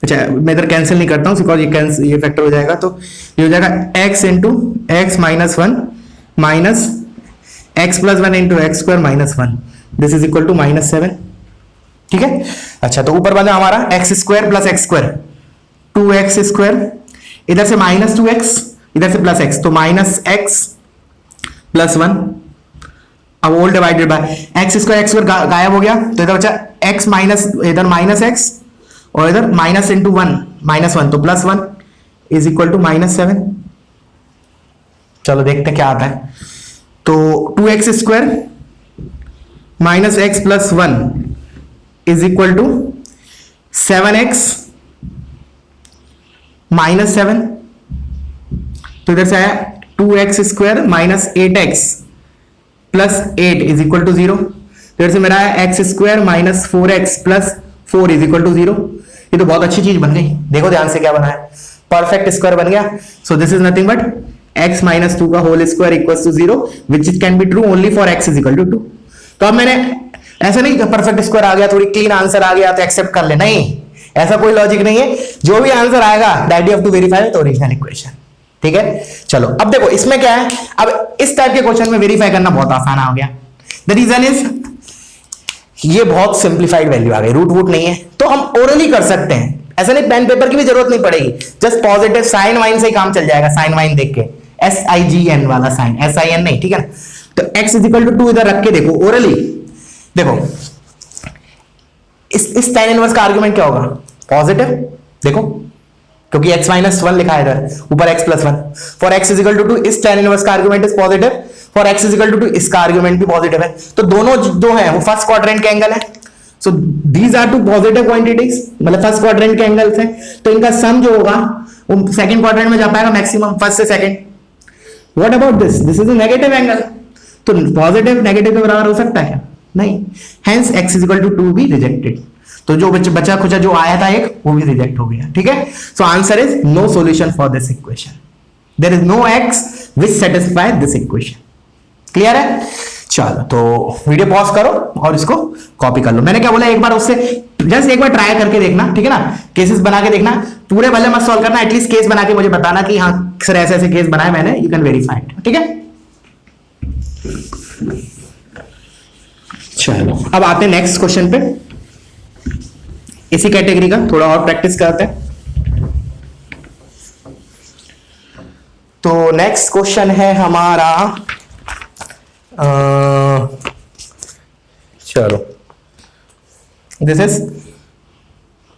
अच्छा मैं इधर कैंसिल नहीं करता हूं बिकॉज ये फैक्टर हो जाएगा, तो ये हो जाएगा x into x minus one minus x plus one into x square minus one, this is equal to minus seven. ठीक है। अच्छा तो ऊपर बना हमारा x square plus x square, two x square, इधर से माइनस टू एक्स, इधर से प्लस एक्स, तो माइनस एक्स प्लस वन, अब all divided by x square गायब हो गया, तो इधर बचा एक्स माइनस, इधर माइनस एक्स और इधर minus into one minus one, तो plus one is equal to minus seven. चलो देखते क्या आता है। तो two x square minus x plus one is equal to seven x minus seven, तो इधर से आया two x square minus eight x plus eight is equal to zero, इधर से मेरा है x square minus four x plus four is equal to zero. ये तो बहुत अच्छी चीज बन गई, देखो ध्यान से क्या बना है, परफेक्ट स्क्वायर बन गया। So this is nothing but x minus two का whole square equal to zero, which is can be true only for x is equal to two. तो अब मैंने ऐसा नहीं परफेक्ट स्क्वायर आ गया, थोड़ी क्लीन आंसर आ गया तो एक्सेप्ट कर ले, नहीं, ऐसा कोई लॉजिक नहीं है। जो भी आंसर आएगा that you have to verify with original equation. ठीक है। चलो अब देखो इसमें क्या है, अब इस टाइप के क्वेश्चन में वेरीफाई करना बहुत आसान हो गया। द रीजन इज ये बहुत सिंप्लीफाइड वैल्यू आ गई, रूट वूट नहीं है, तो हम ओरली कर सकते हैं, ऐसा नहीं पेन पेपर की भी जरूरत नहीं पड़ेगी, जस्ट पॉजिटिव साइन वाइन से ही काम चल जाएगा, साइन वाइन देख के, SIGN वाला साइन, SIN नहीं, ठीक है ना। तो x is equal to two इधर रख के देखो ओरली, देखो इस tan इनवर्स का आर्गुमेंट क्या होगा, पॉजिटिव, देखो क्योंकि x माइनस वन लिखा है इधर, ऊपर x plus one, for x is equal to two, इस tan इनवर्स का argument is positive, for x is equal to two, इसका आर्गुमेंट भी पॉजिटिव है, तो दोनों जो है वो फर्स्ट क्वाड्रेंट के एंगल है। So these are two positive quantities, मतलब फर्स्ट क्वाड्रेंट के एंगल्स हैं, तो इनका सम जो होगा वो सेकंड क्वाड्रेंट में जा पाएगा मैक्सिमम, फर्स्ट से second. What about this, this is a negative angle, तो पॉजिटिव नेगेटिव के बराबर हो सकता है क्या, नहीं, hence x is equal to two भी रिजेक्टेड, तो जो बचा खुचा जो आया था एक वो भी रिजेक्ट हो गया। ठीक है। So answer is no solution for this equation, there is no x which satisfy this equation. Clear है। चलो तो वीडियो पॉज करो और इसको कॉपी कर लो। मैंने क्या बोला, एक बार उससे जस्ट एक बार ट्राई करके देखना, ठीक है ना, केसेस बना के देखना, पूरे भले मत सॉल्व करना, एटलीस्ट केस बना के मुझे बताना कि हाँ सर ऐसे ऐसे केस बनाए मैंने, यू कैन वेरीफाई इट। ठीक है। चलो अब आते हैं नेक्स्ट क्वेश्चन पे, इसी कैटेगरी का थोड़ा और प्रैक्टिस करते हैं। तो नेक्स्ट क्वेश्चन है हमारा, चलो this is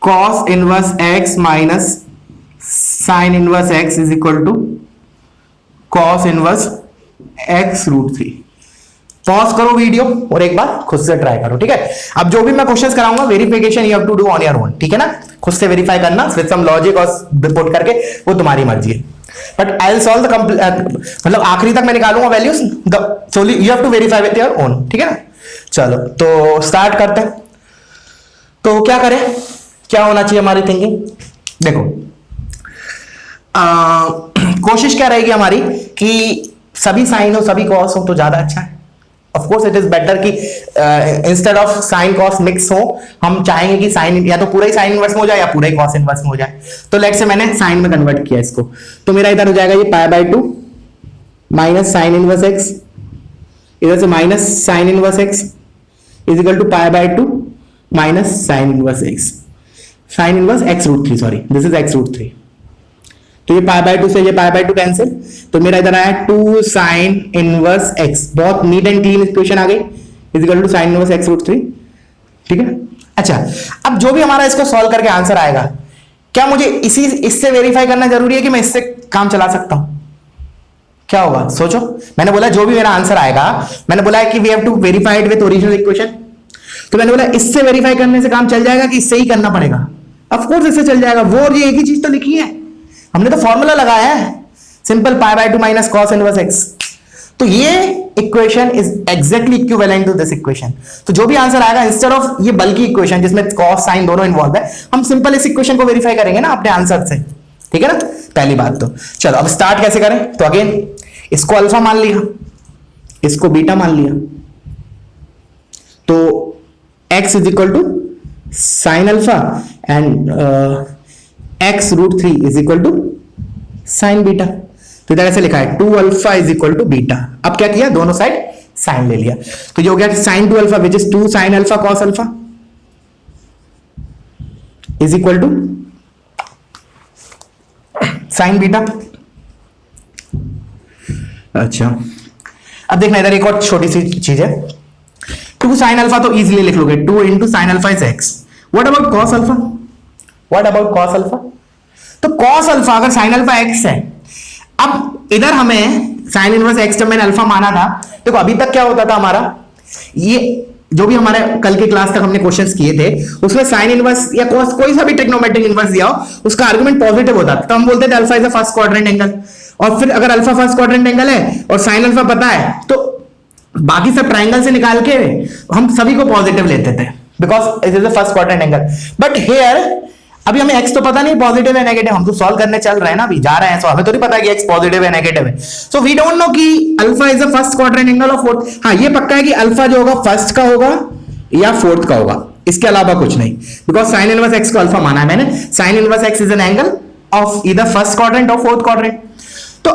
cos inverse x minus sine inverse x is equal to cos inverse x root three. Pause करो वीडियो और एक बार खुद से ट्राई करो। ठीक है। अब जो भी मैं क्वेश्चंस कराऊंगा verification you have to do on your own, ठीक है ना, खुद से वेरीफाई करना विद सम लॉजिक और रिपोर्ट करके, वो तुम्हारी मर्जी है, but I will solve the मतलब आखिरी तक मैं निकालूंगा values, you have to verify with your own. ठीक है ना। चलो तो स्टार्ट करते हैं। तो क्या करें, क्या होना चाहिए हमारी थिंकिंग, देखो कोशिश क्या रहेगी हमारी कि सभी साइन हो सभी कॉस हो तो ज्यादा अच्छा है। Of course it is better कि instead of sine cos mix हो, हम चाहेंगे कि साइन या तो पूरा ही साइन इनवर्स में हो जाए या पूरा ही कॉस इनवर्स में हो जाए। तो लेट से मैंने साइन में कन्वर्ट किया इसको, तो मेरा इधर हो जाएगा ये pi by two minus sine inverse x, इधर से minus sine inverse x is equal to pi by two minus sine inverse x, sine inverse x root three, sorry this is x root three. तो ये pi by 2 से ये pi by 2 cancel, तो मेरा इधर आया 2 साइन इनवर्स एक्स, बहुत neat and clean equation आ गई, is equal to sine inverse x root 3। ठीक है, अच्छा अब जो भी हमारा इसको सॉल्व करके आंसर आएगा, क्या मुझे इससे वेरीफाई करना जरूरी है कि मैं इससे काम चला सकता हूं? क्या होगा सोचो, मैंने बोला जो भी मेरा आंसर आएगा, मैंने बोला है कि we have to verify it with original equation, तो मैंने बोला इससे वेरीफाई करने से काम चल जाएगा कि इससे ही करना पड़ेगा? ऑफ कोर्स इससे चल जाएगा, वो और ये एक ही चीज तो लिखी है, हमने तो फॉर्मूला लगाया है, simple pi by 2 minus cos inverse x. तो ये equation is exactly equivalent to this equation. तो जो भी आंसर आएगा, इंस्टेड ऑफ ये बल्कि इक्वेशन जिसमें कॉस साइन दोनों इन्वॉल्व है, हम सिंपल इस इक्वेशन को वेरीफाई करेंगे ना अपने आंसर से। ठीक है ना, पहली बात। तो चलो अब स्टार्ट कैसे करें, तो अगेन इसको अल्फा मान लिया, इसको बीटा मान लिया, तो x is equal to sine alpha and x root 3 is equal to sine beta. तो इधर ऐसे लिखा है 2 alpha is equal to beta. अब क्या किया, दोनों साइड साइन ले लिया, तो ये हो गया sine 2 alpha which is 2 sine alpha cos alpha is equal to sine beta. अच्छा अब देखना इधर एक और छोटी सी चीज है, 2 साइन अल्फा तो इजीली लिख लोगे, 2 into sine alpha is x. What about cos alpha, what about cos alpha? तो कॉस अल्फा अगर साइन अल्फा एक्स है, अब इधर हमें साइन इनवर्स एक्स जब मैंने अल्फा माना था, देखो अभी तक क्या होता था हमारा, ये जो भी हमारे कल के क्लास तक हमने क्वेश्चंस किए थे उसमें साइन इनवर्स या कॉस कोई सा भी ट्रिग्नोमेट्रिक इनवर्स दिया हो, उसका आर्गुमेंट पॉजिटिव होता था, तो हम बोलते थे alpha is a first quadrant angle. और फिर अगर अल्फा फर्स्ट क्वाड्रेंट एंगल है और साइन अल्फा पता है, तो बाकी सब ट्राइंगल से निकाल के हम सभी को पॉजिटिव लेते थे, because it is the first quadrant angle. But here अभी हमें x तो पता नहीं पॉजिटिव है नेगेटिव, हम तो सॉल्व करने चल रहे हैं ना, अभी जा रहे हैं, सो हमें तो नहीं पता कि x पॉजिटिव है नेगेटिव है, सो वी डोंट नो कि alpha is the first quadrant angle of fourth. हाँ ये पक्का है कि अल्फा जो होगा फर्स्ट का होगा या फोर्थ का होगा, इसके अलावा कुछ नहीं, बिकॉज साइन इनवर्स x को अल्फा माना है मैंने। Sign inverse x is an angle of either first quadrant और फोर्थ क्वाड्रेंट। तो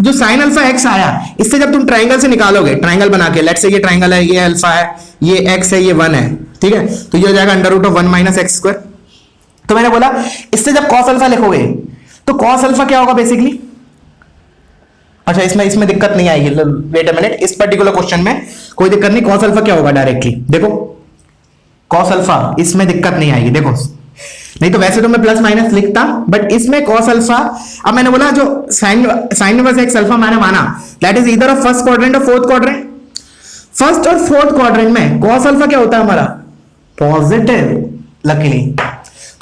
जो साइन अल्फा एक्स आया, इससे जब तुम ट्राइंगल से निकालोगे, ट्राइंगल बना के, लेट्स से ये ट्राइंगल है, ये अल्फा है, ये एक्स है, ये 1 है, ठीक है, तो ये हो जाएगा under root of 1 minus x square. तो मैंने बोला इससे जब कॉस अल्फा लिखोगे तो कॉस अल्फा क्या होगा बेसिकली, अच्छा इसमें दिक्कत नहीं आएगी, वेट अ मिनट, इस पर्टिकुलर क्वेश्चन में कोई दिक्कत नहीं, कॉस अल्फा क्या होगा डायरेक्टली देखो, कॉस अल्फा इसमें दिक्कत नहीं आएगी, देखो नहीं तो वैसे तो मैं प्लस माइनस लिखता, बट इसमें कॉस अल्फा, अब मैंने बोला जो साइन इनवर्स एक्स अल्फा मैंने माना, that is either of first quadrant और फोर्थ क्वाड्रेंट। फर्स्ट और फोर्थ क्वाड्रेंट में कॉस अल्फा क्या होता है हमारा, पॉजिटिव, लकीली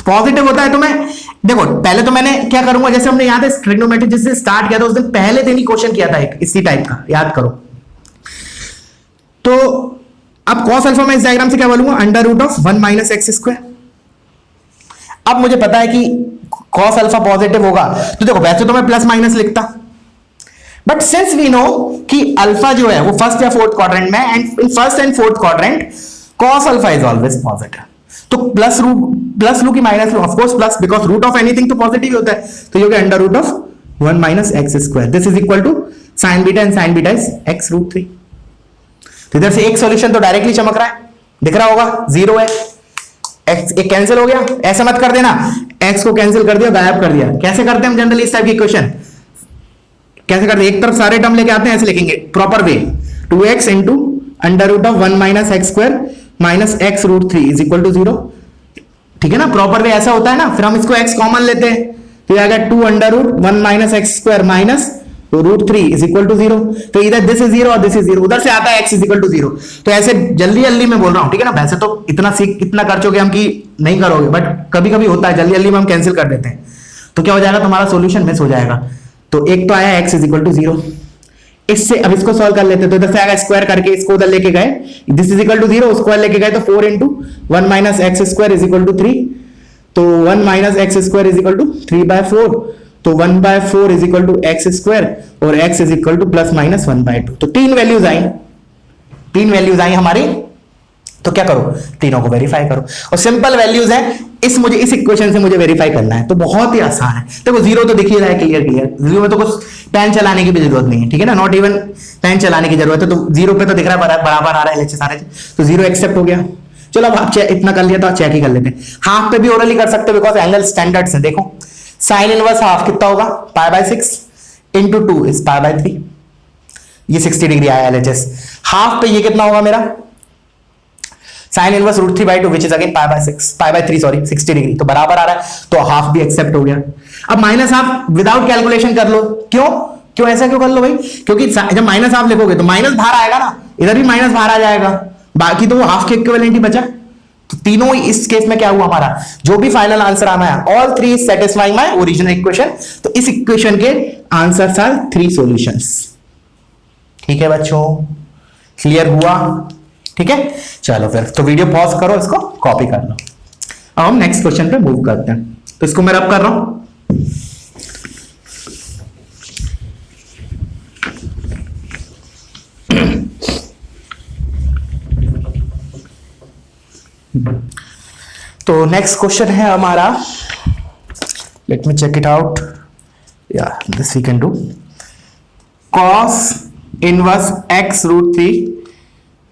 पॉजिटिव होता है। तो मैं देखो पहले तो मैंने क्या करूंगा, जैसे हमने याद है ट्रिग्नोमेट्री जिससे स्टार्ट किया था उस दिन, पहले दिन ही क्वेश्चन किया था एक इसी टाइप का, याद करो। तो अब कॉस अल्फा मैं इस डायग्राम से क्या बोलूंगा, under root of 1 minus x square. अब मुझे पता है कि कॉस अल्फा पॉजिटिव होगा, तो देखो वैसे तो मैं प्लस माइनस लिखता, बट सिंस वी नो कि अल्फा जो है वो फर्स्ट या फोर्थ क्वाड्रेंट में, and in first and fourth quadrant cos alpha is always positive, तो प्लस लू की माइनस लू, of course plus, because root of anything तो पॉजिटिव होता है, तो ये हो गया under root of 1 minus x square, this is equal to sine beta, and sine beta is x root 3। तो इधर से एक सॉल्यूशन तो डायरेक्टली चमक रहा है, दिख रहा होगा, 0 है, एक्स एक कैंसिल हो गया, ऐसा मत कर देना एक्स को कैंसिल कर दिया, गायब कर दिया। कैसे करते हैं हम जनरली इस टाइप की इक्वेशन, कैसे करते हैं, एक तरफ सारे टर्म लेके आते हैं, ऐसे लिखेंगे proper way, 2x into under root of 1 minus x square minus x root 3 is equal to 0, ठीक है ना, प्रॉपर वे ऐसा होता है ना। फिर हम इसको x कॉमन लेते हैं, तो ये आ गया 2 under root 1 minus x square minus root 3 is equal to 0, तो इधर दिस इज 0 और दिस इज 0, उधर से आता है x इज इक्वल टू 0। तो ऐसे जल्दी जल्दी मैं बोल रहा हूं, ठीक है ना, वैसे तो इतना कर चुके हम कि नहीं करोगे, बट कभी कभी होता है जल्दी जल्दी में हम कैंसिल कर देते हैं, तो क्या हो जाएगा, तुम्हारा सॉल्यूशन मिस हो जाएगा। तो एक तो आया x इज इक्वल टू 0, इससे अब इसको सॉल्व कर लेते हैं, तो इधर से आएगा स्क्वायर करके इसको उधर लेके गए, this is equal to 0, square लेके गए तो 4 into 1 minus x square is equal to 3, तो 1 minus x square is equal to 3/4, तो 1/4 is equal to x square और x is equal to plus minus 1/2। तो तीन वैल्यूज आई हमारी, तो क्या करो, तीनों को वेरीफाई करो, और सिंपल वैल्यूज है, इस इक्वेशन से मुझे वेरीफाई करना है, तो बहुत ही आसान है। देखो 0 तो दिख ही रहा है क्लियर, 0 में तो कुछ पेन चलाने की भी जरूरत नहीं है, ठीक है ना, नॉट इवन पेन चलाने की जरूरत है, तो 0 पे तो दिख रहा है बराबर आ रहा है LHS सारे, तो 0 एक्सेप्ट हो गया। चलो अब आप इतना कर लिया तो आप चेक ही कर लेते हैं, हाफ पे भी ओरली कर सकते हो, बिकॉज एंगल स्टैंडर्ड्स है। देखो साइन इनवर्स हाफ कितना होगा, pi by 6 into 2 is pi by 3, ये 60 डिग्री आया एलएचएस। हाफ पे ये कितना होगा मेरा, sine inverse root 3 by 2 which is again pi by 3 sorry 60 degree, तो बराबर आ रहा है, तो हाफ भी एक्सेप्ट हो गया। अब माइनस हाफ विदाउट कैलकुलेशन कर लो, क्यों ऐसा क्यों कर लो भाई, क्योंकि जब माइनस हाफ लिखोगे तो माइनस बाहर आएगा ना, इधर भी माइनस बाहर आ जाएगा, बाकी तो वो हाफ के इक्विवेलेंट ही बचा। तो तीनों इस केस में क्या हुआ हमारा, जो भी फाइनल आंसर आना है, all three satisfying my original equation. तो इस इक्वेशन के आंसर्स आर 3 सॉल्यूशंस। ठीक है बच्चों, क्लियर हुआ? ठीक है, चलो फिर तो वीडियो पॉज करो, इसको कॉपी कर लो। अब हम नेक्स्ट क्वेश्चन पे मूव करते हैं। तो इसको मैं रब कर रहा हूं। तो नेक्स्ट क्वेश्चन है हमारा, let me check it out, या this we can do, cos inverse x root 3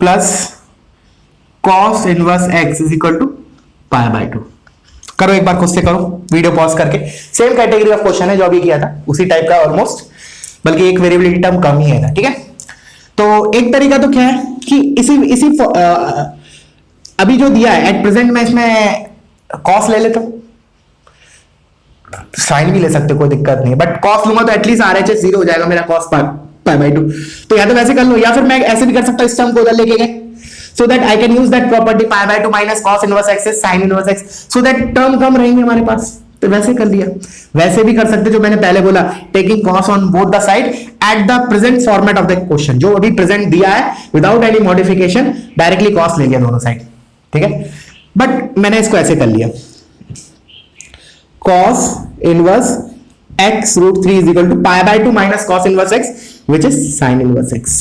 plus cos inverse x is equal to pi by 2। करो एक बार खुद से करो, वीडियो पॉज करके। सेम कैटेगरी ऑफ क्वेश्चन है जो अभी किया था, उसी टाइप का ऑलमोस्ट, बल्कि एक वेरिएबिलिटी टर्म कम ही है। ठीक है, तो एक तरीका तो क्या है कि इसी अभी जो दिया है एट प्रेजेंट मैं इसमें कॉस ले लेता हूं, साइन भी ले सकते, कोई दिक्कत नहीं है, बट कॉस लूंगा तो एटलीस्ट आरएचएस 0 हो जाएगा मेरा, कॉस पाई बाय 2। तो या तो वैसे कर लो, या फिर मैं ऐसे भी कर सकता हूं, इस टर्म को उधर लेके गए, so that I can use that property pi by 2 minus cos inverse x is sin inverse x, so that term कम रहेंगे हमारे पास। तो वैसे कर लिया, वैसे भी कर सकते जो मैंने पहले बोला, taking cos on both the side at the present format of the question, जो अभी प्रेजेंट दिया है without any modification, directly cos ले लिया दोनों साइड। ठीक है, बट मैंने इसको ऐसे कर लिया, cos inverse x root 3 is equal to pi by 2 minus cos inverse x which is sin inverse x।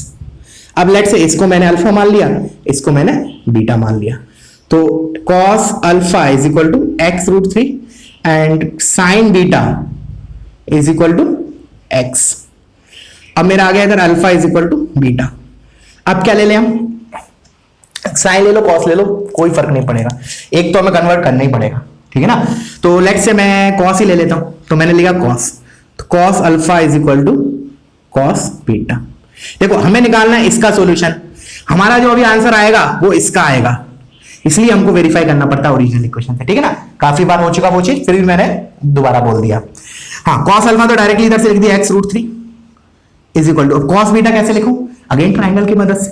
अब लेट से इसको मैंने अल्फा मान लिया, इसको मैंने बीटा मान लिया, तो cos alpha is equal to x root 3 and sin beta is equal to x। अब मेरा आ गया इधर alpha is equal to beta. अब क्या ले लें हम, साइन ले लो cos ले लो, कोई फर्क नहीं पड़ेगा, एक तो हमें कन्वर्ट करना ही पड़ेगा। ठीक है ना, तो लेट से मैं cos ही ले लेता हूं, तो मैंने लिखा cos, तो cos alpha is equal to cos beta. देखो हमें निकालना है इसका सॉल्यूशन, हमारा जो अभी आंसर आएगा वो इसका आएगा, इसलिए हमको वेरीफाई करना पड़ता है ओरिजिनल इक्वेशन से। ठीक है ना, काफी बार हो चुका वो चीज, फिर भी मैंने दोबारा बोल दिया। हाँ, cos अल्फा तो डायरेक्टली इधर से लिख दिया x root 3 is equal to, cos beta कैसे लिखूं, अगेन ट्राइंगल की मदद से,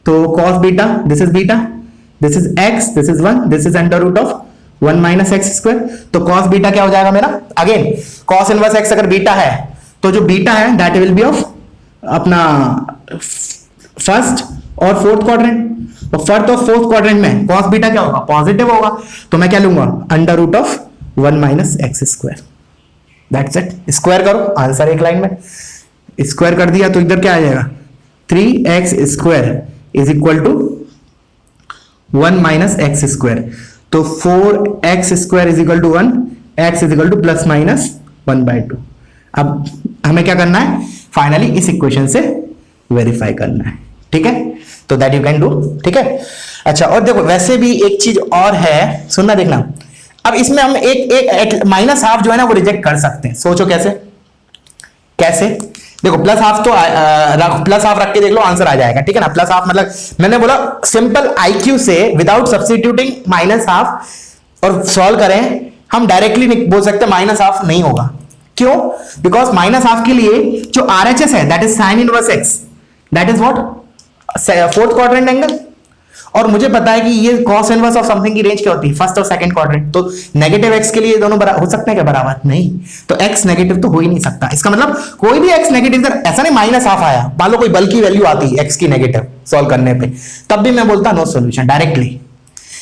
तो cos beta this is beta, this is x, this is 1, this is under root of 1 minus x square. तो cos बीटा क्या हो जाएगा मेरा, अगेन cos इनवर्स x अगर बीटा है तो जो बीटा है दैट विल बी ऑफ अपना फर्स्ट और फोर्थ क्वाड्रेंट, तो फर्स्ट और फोर्थ क्वाड्रेंट में cos बीटा क्या होगा, पॉजिटिव होगा, तो मैं क्या लूंगा, under root of 1 minus x square, that's it. Square करो, आंसर एक लाइन में स्क्वायर कर दिया, तो इधर क्या आ जाएगा, 3x square is equal to 1 minus x square, तो 4x square is equal to 1, x is equal to plus minus 1/2। अब हमें क्या करना है, फाइनली इस इक्वेशन से वेरीफाई करना है। ठीक है, तो दैट यू कैन डू। ठीक है, अच्छा, और देखो वैसे भी एक चीज और है, सुनना देखना। अब इसमें हम एक माइनस हाफ जो है ना वो रिजेक्ट कर सकते हैं, सोचो कैसे। देखो प्लस हाफ तो प्लस हाफ रख के देख लो, आंसर आ जाएगा। ठीक है ना, प्लस हाफ मतलब मैंने बोला सिंपल आईक्यू से विदाउट सब्स्टिट्यूटिंग माइनस हाफ और सॉल्व करें, हम डायरेक्टली बोल सकते हैं माइनस हाफ नहीं होगा। क्यों, बिकॉज माइनस हाफ के लिए जो आरएचएस है that is sine inverse x, that is what, fourth quadrant angle, और मुझे पता है कि ये cos इनवर्स ऑफ समथिंग की रेंज क्या होती है, फर्स्ट और सेकंड क्वाड्रेंट। तो नेगेटिव x के लिए दोनों हो सकते हैं क्या बराबर, नहीं, तो x नेगेटिव तो हो ही नहीं सकता। इसका मतलब कोई भी x नेगेटिव, ऐसा नहीं माइनस हाफ आया, मान लो कोई बल की वैल्यू आती है x की नेगेटिव सॉल्व करने पे, तब भी मैं बोलता नो सॉल्यूशन डायरेक्टली,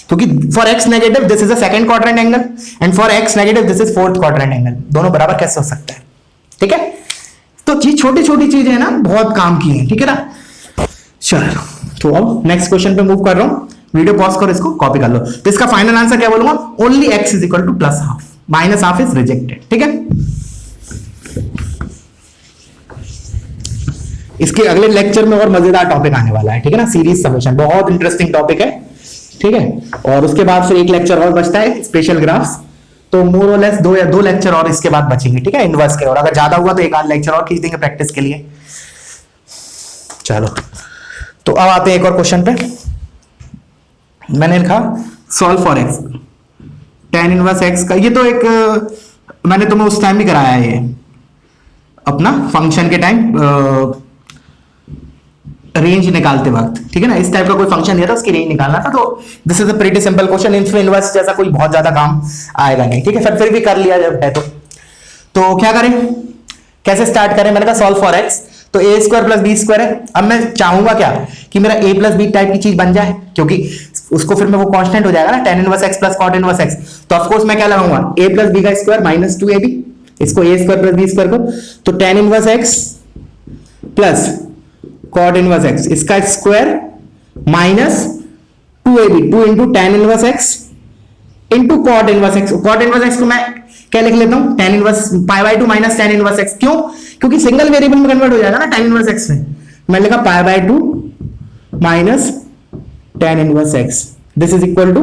क्योंकि for x negative this is a second quadrant angle and for x negative this is fourth quadrant angle, दोनों बराबर कैसे हो सकता है। ठीक है, तो चीज छोटी छोटी चीजें है ना, बहुत काम की है। ठीक है ना, चलो तो अब नेक्स्ट क्वेश्चन पे मूव कर रहा हूं, वीडियो पॉज करो, इसको कॉपी कर लो। तो इसका फाइनल आंसर क्या बोलूंगा, only x is equal to plus half, minus half is rejected. ठीक है, इसके अगले लेक्चर में और मजेदार टॉपिक आने वाला है। ठीक है ना, सीरीज समेशन, बहुत इंटरेस्टिंग टॉपिक है। ठीक है, और उसके बाद फिर एक लेक्चर और बचता है स्पेशल ग्राफ्स, तो मोर और लेस दो लेक्चर और इसके बाद बचेंगे, ठीक है, इनवर्स के, और अगर ज्यादा हुआ तो एक आध लेक्चर और खींच देंगे प्रैक्टिस के लिए। चलो, तो अब आते हैं एक और क्वेश्चन पे। मैंने लिखा solve for x, tan inverse x का, ये तो एक मैंने तुम्हें उस टाइम भी कराया है, ये अपना फंक्शन के टाइम रेंज निकालते वक्त, ठीक है ना, इस टाइप का कोई फंक्शन दिया था, उसकी रेंज निकालना था। तो this is a pretty simple question, इसमें इनवर्स जैसा कोई बहुत ज्यादा काम आएगा नहीं, ठीक है, फिर भी कर लिया जब है तो क्या करें, कैसे स्टार्ट करें। मैंने कहा सॉल्व फॉर एक्स, तो ए स्क्वायर प्लस बी स्क्वायर है। अब मैं चाहूंगा क्या कि मेरा ए प्लस बी टाइप की चीज बन जाए, क्योंकि उसको फिर में वो कांस्टेंट हो जाएगा ना, tan inverse x plus cot inverse x. तो ऑफ कोर्स मैं क्या लगाऊंगा, a प्लस बी का स्क्वायर माइनस 2ab, इसको a square plus b square को, तो tan inverse x plus cot inverse x, इसका square minus 2ab, 2 into tan inverse x into cot inverse x. cot inverse x को मैं क्या लिख लेता हूं, tan inverse pi by 2 minus tan inverse x. क्यों, क्योंकि सिंगल वेरिएबल में कन्वर्ट हो जाएगा ना tan इनवर्स एक्स में। मैं लिखा pi by 2 minus tan inverse x, this is equal to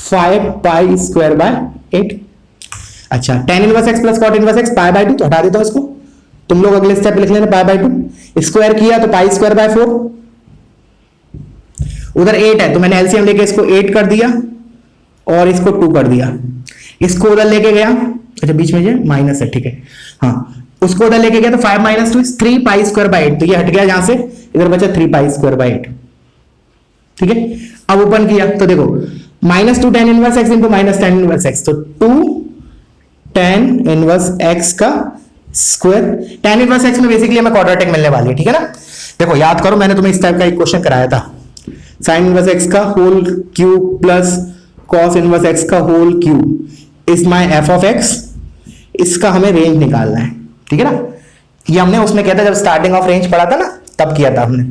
5 pi square by 8। अच्छा, tan inverse x plus cot inverse x, pi by 2 तो हटा देता हूं इसको, तुम लोग अगले स्टेप लिख लेना पाई बाय 2, स्क्वायर किया तो पाई स्क्वायर बाय 4, उधर 8 है तो मैंने एलसीएम लेके इसको 8 कर दिया और इसको 2 कर दिया, इसको उधर लेके गया, अच्छा बीच में ये माइनस है, ठीक है, हाँ, उसको उधर लेके गया तो 5 माइनस 2 3 पाई स्क्वायर बाय 8, तो ये हट गया यहां से, इधर बचा 3 पाई स्क्वायर बाय 8, ठीक है। अब ओपन किया तो देखो minus 2 tan inverse x into minus tan inverse x, तो 2 tan इनवर्स एक्स का स्क्वायर, tan इनवर्स एक्स में बेसिकली हमें क्वाड्रेटिक मिलने वाली है, ठीक है ना। देखो याद करो, मैंने तुम्हें इस टाइप का एक क्वेश्चन कराया था, sin इनवर्स एक्स का whole cube plus cos inverse x का whole cube is my f of x, इसका हमें रेंज निकालना है, ठीक है ना। ये हमने उसमें किया था जब स्टार्टिंग ऑफ रेंज पढ़ा था ना, तब किया था हमने।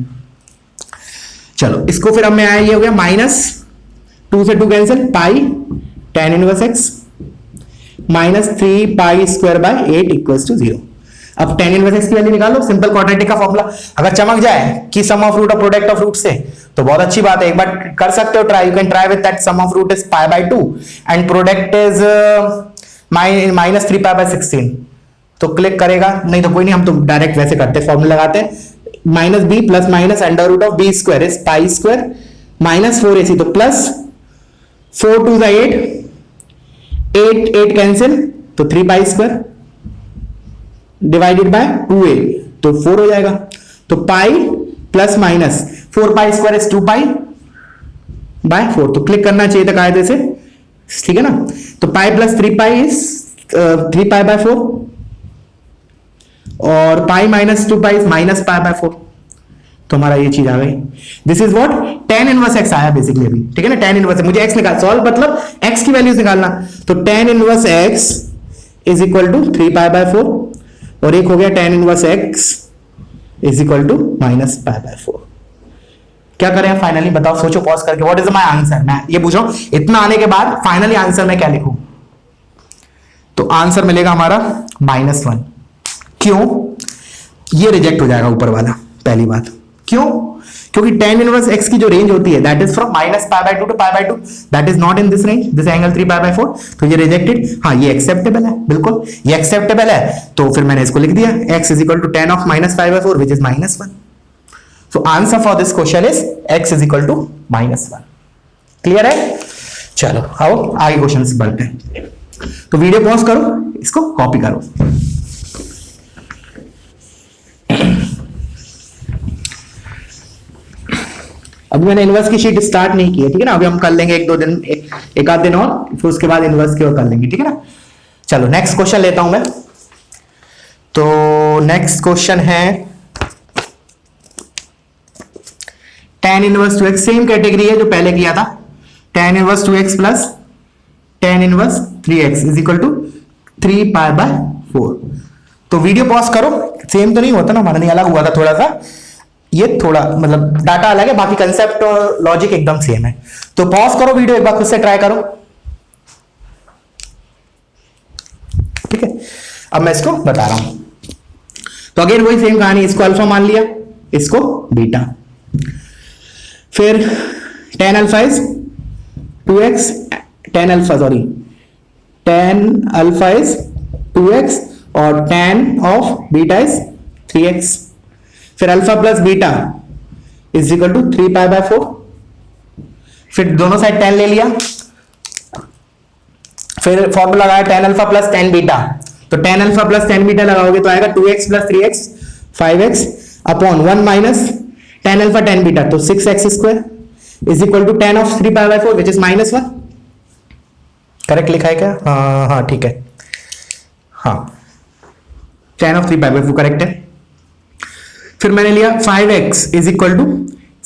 चलो इसको फिर हमें आया, ये हो गया माइनस 2 से 2 cancel, pi tan inverse x minus 3 pi square by 8 equals to 0। अब tan इनवर्स x की वैल्यू निकालो, सिंपल क्वाड्रेटिक का फॉर्मूला अगर चमक जाए कि सम ऑफ रूट और प्रोडक्ट ऑफ रूट से, तो बहुत अच्छी बात है, एक बार कर सकते हो try, you can try with that sum of root is pi by 2 and product is minus 3 pi by 16, तो क्लिक करेगा, नहीं तो कोई नहीं, हम तो डायरेक्ट वैसे करते, फॉर्मूला लगाते हैं, minus b plus minus under root of b square is pi square minus 4ac, तो प्लस 4 टू द 8 कैंसिल, तो 3 pi square divided by 2a, तो 4 हो जाएगा, तो pi plus minus 4 pi square is 2 pi by 4, तो click करना चाहिए था कायदे से, ठीक है ना। तो pi plus 3 pi is 3 pi by 4 और pi minus 2 pi minus pi by 4, तो हमारा ये चीज आ गई, this is what tan inverse x आया बेसिकली अभी, ठीक है ना। tan इनवर्स मुझे x निकाल, सॉल्व मतलब x की वैल्यूज निकालना, तो tan inverse x is equal to 3 pi by 4 और एक हो गया tan inverse x is equal to minus pi by 4। क्या करें फाइनली, बताओ, सोचो पॉज करके, व्हाट इज माय आंसर। मैं ये पूछ रहा हूं, इतना आने के बाद फाइनली आंसर मैं क्या लिखूं, तो आंसर मिलेगा हमारा -1। क्यों, ये रिजेक्ट हो जाएगा ऊपर वाला, पहली बात, क्यों, क्योंकि tan इनवर्स x की जो रेंज होती है that is from minus pi by 2 to pi by 2, that is not in this range, this angle 3 pi by 4, तो ये रिजेक्टेड। हाँ, ये एक्सेप्टेबल है, बिल्कुल ये एक्सेप्टेबल है, तो फिर मैंने इसको लिख दिया x is equal to tan of minus pi by 4 which is -1। So answer for this question is x is equal to -1। Clear है। चलो आओ आगे क्वेश्चन बढ़ते हैं, तो वीडियो पॉज करो, इसको कॉपी करो। अभी मैंने इनवर्स की शीट स्टार्ट नहीं की है, ठीक है ना, अभी हम कर लेंगे एक दो दिन, एक आध दिन और, फिर उसके बाद इनवर्स की और कर लेंगे, ठीक है ना। चलो नेक्स्ट क्वेश्चन लेता हूं मैं, तो नेक्स्ट क्वेश्चन है tan inverse 2x, same category है जो पहले किया था, tan inverse 2x plus tan inverse 3x is equal to 3 pi by 4। तो वीडियो पॉज करो, सेम तो नहीं होता ना, हमारा नहीं अलग हुआ था थोड़ा सा, ये थोड़ा मतलब डाटा अलग है, बाकी कंसेप्ट और लॉजिक एकदम सेम है। तो पॉज करो वीडियो, एक बार खुद से ट्राई करो, ठीक है। अब मैं इसको बता रहा हूं, तो अगेन वही सेम कहानी, इसको अल्फा मान लिया, इसको बीटा, फिर tan alpha is 2x, tan alpha sorry tan alpha is 2x और tan of beta is 3x। फिर alpha plus beta is equal to 3π/4। फिर दोनों साइड tan ले लिया, फिर फॉर्मूला लगाया tan alpha plus tan beta, तो tan alpha plus tan beta लगाओगे तो आएगा 2x प्लस 3x 5x upon 1 minus tan alpha tan beta, तो 6x square is equal to tan of 3π/4 which is -1। Correct लिखा है क्या? हाँ ठीक है, हाँ tan ऑफ 3π/4 करेक्ट है। फिर मैंने लिया 5x is equal to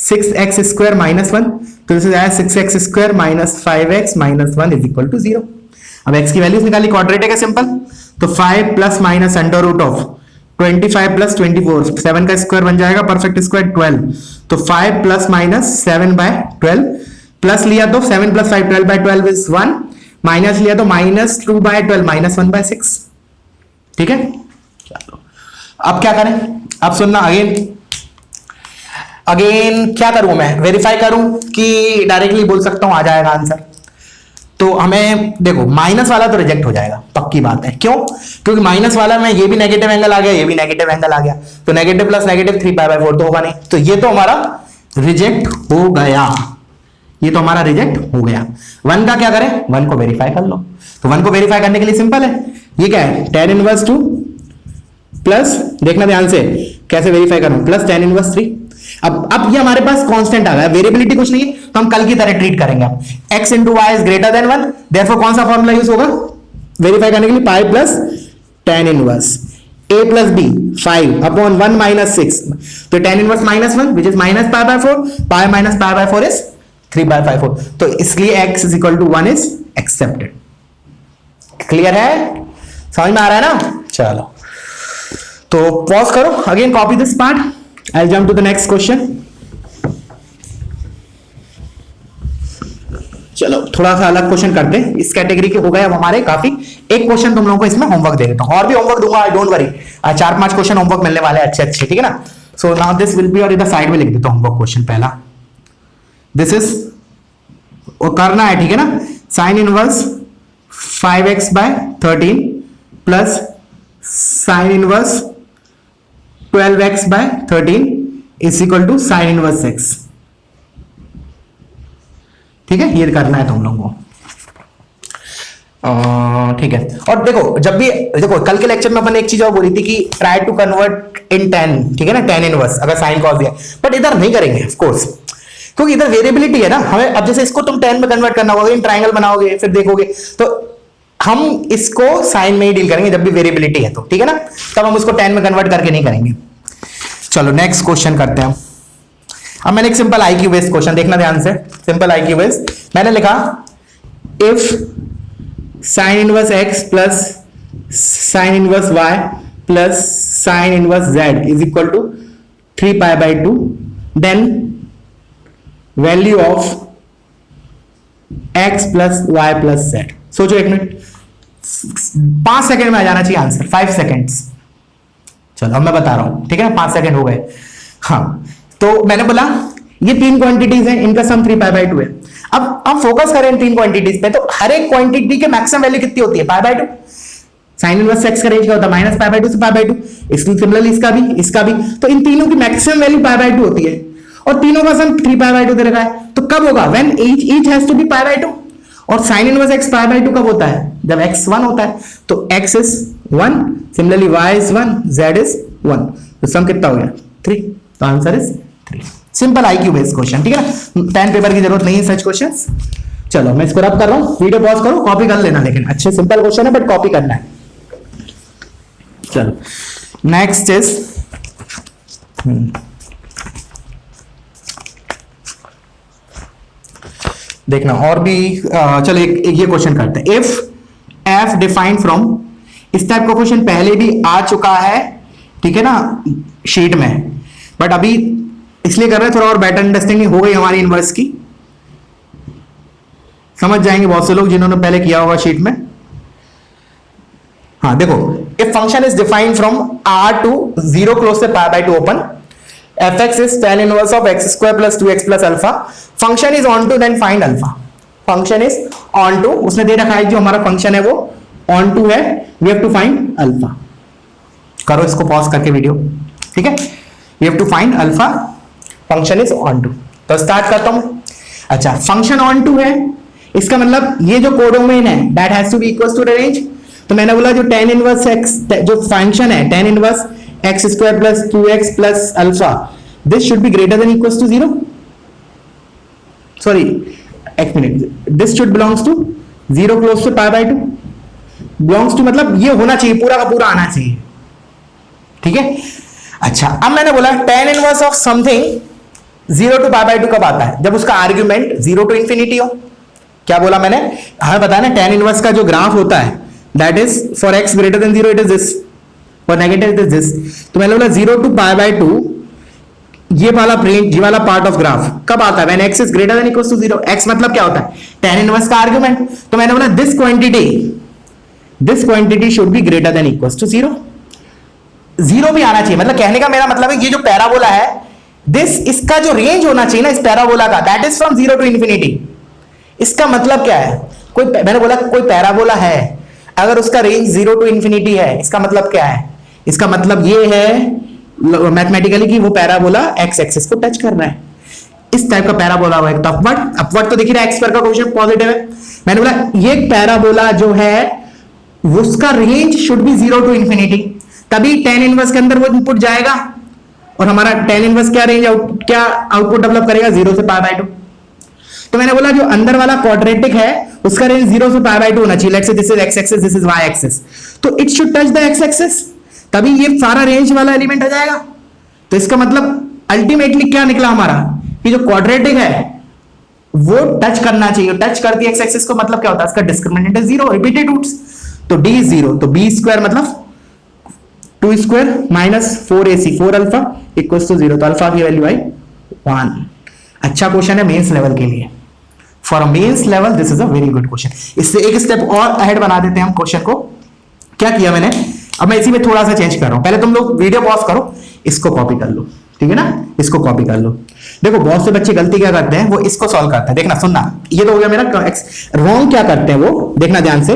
6x square -1, तो this is 6x square minus 5x minus 1 is equal to 0। अब x की वैल्यूज निकाली, क्वाड्रेटिक है सिंपल, तो 5 plus minus under root of 25 plus 24, 7 का स्क्वायर बन जाएगा, परफेक्ट स्क्वायर 12, तो 5 प्लस माइनस 7/12, प्लस लिया तो 7 प्लस 5 12/12 इज 1, माइनस लिया तो माइनस 2/12 माइनस 1/6। ठीक है, अब क्या करें? अब सुनना अगेन क्या करूं मैं? वेरीफाई करूं कि डायरेक्टली बोल सकता हूं आ जाएगा आंसर? तो हमें देखो माइनस वाला तो रिजेक्ट हो जाएगा, पक्की बात है। क्यों? क्योंकि माइनस वाला में ये भी नेगेटिव एंगल आ गया, ये भी नेगेटिव एंगल आ गया, तो नेगेटिव प्लस नेगेटिव 3π/4 तो होगा नहीं, तो ये तो हमारा रिजेक्ट हो गया, ये तो हमारा रिजेक्ट हो गया। 1 का क्या करें? 1 को वेरीफाई कर लो। तो 1 को वेरीफाई करने के लिए सिंपल है, ये क्या है? tan इनवर्स 2 प्लस, देखना ध्यान से कैसे वेरीफाई करूं, प्लस tan इनवर्स 3। अब ये हमारे पास कांस्टेंट आ गया, वेरिएबिलिटी कुछ नहीं है, तो हम कल की तरह ट्रीट करेंगे। x into y is greater than 1, therefore कौन सा फॉर्मूला यूज होगा वेरीफाई करने के लिए? Pi plus tan inverse a plus b 5 upon 1 minus 6, तो tan inverse -1 which is -π/4, pi minus π/4 is 3π/4, तो इसलिए x is equal to 1 is accepted. Clear है? समझ में आ रहा है ना? चलो तो पॉज करो, again copy this part, I'll jump to the next question। चलो थोड़ा सा अलग क्वेश्चन करते हैं, इस कैटेगरी के हो गए अब हमारे काफी। एक क्वेश्चन तुम लोगों को इसमें होमवर्क दे देता हूं, और भी होमवर्क दूंगा, I don't worry. 4-5 question homework मिलने वाले हैं अच्छे, ठीक है ना? So now this will be, और इधर साइड में लिख देता हूं होमवर्क क्वेश्चन पहला। दिस इज वो करना है, ठीक है ना? Sine inverse 5x/13 plus sine inverse 12x/13 is equal to sine inverse x। ठीक है, ये करना है तुम लोगों को, ठीक है। और देखो जब भी देखो कल के लेक्चर में अपन एक चीज और बोली थी कि try to convert in tan, ठीक है ना? tan इनवर्स अगर साइन कॉस दिया, बट इधर नहीं करेंगे ऑफ कोर्स, क्योंकि इधर वेरिएबिलिटी है ना हमें। अब जैसे इसको तुम tan में कन्वर्ट करना होगा, इन ट्राइंगल बनाओगे, फिर देखोगे, तो हम इसको साइन में ही डील करेंगे जब भी वेरिएबिलिटी है, तो ठीक है ना? तब हम उसको tan में कन्वर्ट करके नहीं करेंगे। चलो नेक्स्ट क्वेश्चन करते हैं। अब मैंने एक सिंपल IQ बेस्ड क्वेश्चन, देखना ध्यान से, सिंपल IQ बेस्ड मैंने लिखा, if sine inverse x plus sine inverse y plus sine inverse z is equal to 3π/2, then value of x plus y plus z। सोचो एक मिनट, 5 सेकेंड में आ जाना चाहिए आंसर, 5 सेकेंड्स। चलो अब मैं बता रहा हूं, ठीक है ना? 5 सेकेंड हो गए। हाँ, तो मैंने बोला ये 3 क्वांटिटीज हैं, इनका सम 3π/2 है। अब हम फोकस करें इन 3 क्वांटिटीज पे, तो हर एक क्वांटिटी के मैक्सिमम वैल्यू कितनी होती है? π/2। साइन इनवर्स x का रेंज क्या होता है? -π/2 से π/2। इसलिए सिमिलरली इसका भी, तो इन तीनों की मैक्सिमम वैल्यू π/2 होती है, और तीनों का सम 3π/2 दे रखा है। तो कब होगा? When each has to be π/2। और साइन इनवर्स x π/2 कब होता है? जब x 1 होता है, तो x is 1, similarly y is 1, z is 1, तो सम कितना हो गया? 3, तो answer is 3। Simple IQ based question, ठीक है ना? पेन पेपर की जरूरत नहीं है सच क्वेश्चंस। चलो मैं इसको रब कर रहा हूं, वीडियो पॉज करो, कॉपी कर लेना, लेकिन अच्छे सिंपल क्वेश्चन है बट कॉपी करना है। चलो नेक्स्ट इज देखना और भी, चलो एक ये क्वेश्चन करते हैं। इफ f डिफाइंड फ्रॉम, इस टाइप का क्वेश्चन पहले भी आ चुका है, ठीक है ना, शीट में, बट अभी इसलिए कर रहे हैं थोड़ा और बेटर अंडरस्टैंडिंग हो गई हमारी इनवर्स की, समझ जाएंगे बहुत से लोग जिन्होंने पहले किया होगा शीट में। हाँ देखो, if function is defined from r to 0 close से π/2 open, fx is tan inverse of x square plus 2x plus alpha, function is onto, then find alpha, function is onto, उसने दे रखा है जो हमारा फंक्शन है वो onto है, we have to find alpha. करो इसको पॉज करके वीडियो, ठीक है। We have to find alpha, function is onto. तो स्टार्ट करता हूं। अच्छा, फंक्शन ऑन टू है, इसका मतलब ये जो कोडोमेन है that has to be equal to the range. तो मैंने बोला जो tan इनवर्स x जो फंक्शन है tan inverse x square plus 2x plus alpha, this should be greater than equals to 0, sorry एक minute, this should belongs to 0 close to pi by 2, belongs to मतलब ये होना चाहिए, पूरा का पूरा आना चाहिए, ठीक है। अच्छा, अब मैंने बोला tan inverse of something 0 to pi by 2 कब आता है, जब उसका आर्ग्यूमेंट 0 टू इंफिनिटी हो। क्या बोला मैंने, हमें पता है ना tan इनवर्स का जो ग्राफ होता है that is for x greater than 0 it is this, for negative it is this. तो मैंने बोला 0 टू पाई बाय 2 ये वाला रेंज, ये वाला पार्ट ऑफ ग्राफ कब आता है, when x is greater than equals to 0। x मतलब क्या होता है, tan इनवर्स का आर्गुमेंट। तो मैंने बोला this quantity should be greater than equals to 0, 0 भी आना चाहिए। मतलब कहने का मेरा मतलब है ये जो पैराबोला है दिस, इसका जो रेंज होना चाहिए ना इस पैराबोला का, that is from 0 to infinity. इसका मतलब क्या है, कोई, मैंने बोला कोई पैराबोला है, अगर उसका रेंज 0 टू इंफिनिटी है, इसका मतलब क्या है, इसका मतलब ये है मैथमेटिकली कि वो पैराबोला एक्स एक्सिस को टच कर रहा है। इस टाइप का पैराबोला हुआ है। तो अपवर्ड तो देखिए एक्स पर का क्वेश्चन पॉजिटिव है। मैंने बोला ये पैराबोला जो है उसका range should be 0 to infinity, तभी tan इनवर्स के अंदर वो इनपुट जाएगा और हमारा tan इनवर्स क्या रेंज क्या आउटपुट डेवलप करेगा, 0 से पाई बाय 2। तो मैंने बोला जो अंदर वाला क्वाड्रेटिक है उसका रेंज 0 से पाई बाय 2 होना चाहिए। Let's say this is x axis, this is y axis, तो it should touch the x axis, तभी ये सारा रेंज वाला एलिमेंट आ जाएगा। तो इसका मतलब अल्टीमेटली क्या निकला हमारा कि जो क्वाड्रेटिक है वो टच करना चाहिए, टच करती है x एक्सिस को, मतलब क्या होता है इसका डिस्क्रिमिनेंट है 0, रिपीटेड रूट्स। तो d इज 0, तो b स्क्वायर मतलब 2 square minus 4ac 4 alpha equals to 0, तो अल्फा की वैल्यू आई 1। अच्छा क्वेश्चन है मेंस लेवल के लिए, for a mains level this is a very good question. इससे एक स्टेप और अहेड बना देते हैं हम क्वेश्चन को। क्या किया मैंने, अब मैं इसी में थोड़ा सा चेंज कर रहा हूं। पहले तुम लोग वीडियो पॉज करो, इसको कॉपी कर लो, ठीक है ना, इसको कॉपी कर लो। देखो बहुत से बच्चे गलती क्या करते हैं, वो इसको सॉल्व करते हैं। देखना, सुनना, ये तो हो गया मेरा रॉन्ग। क्या करते हैं वो, देखना ध्यान से,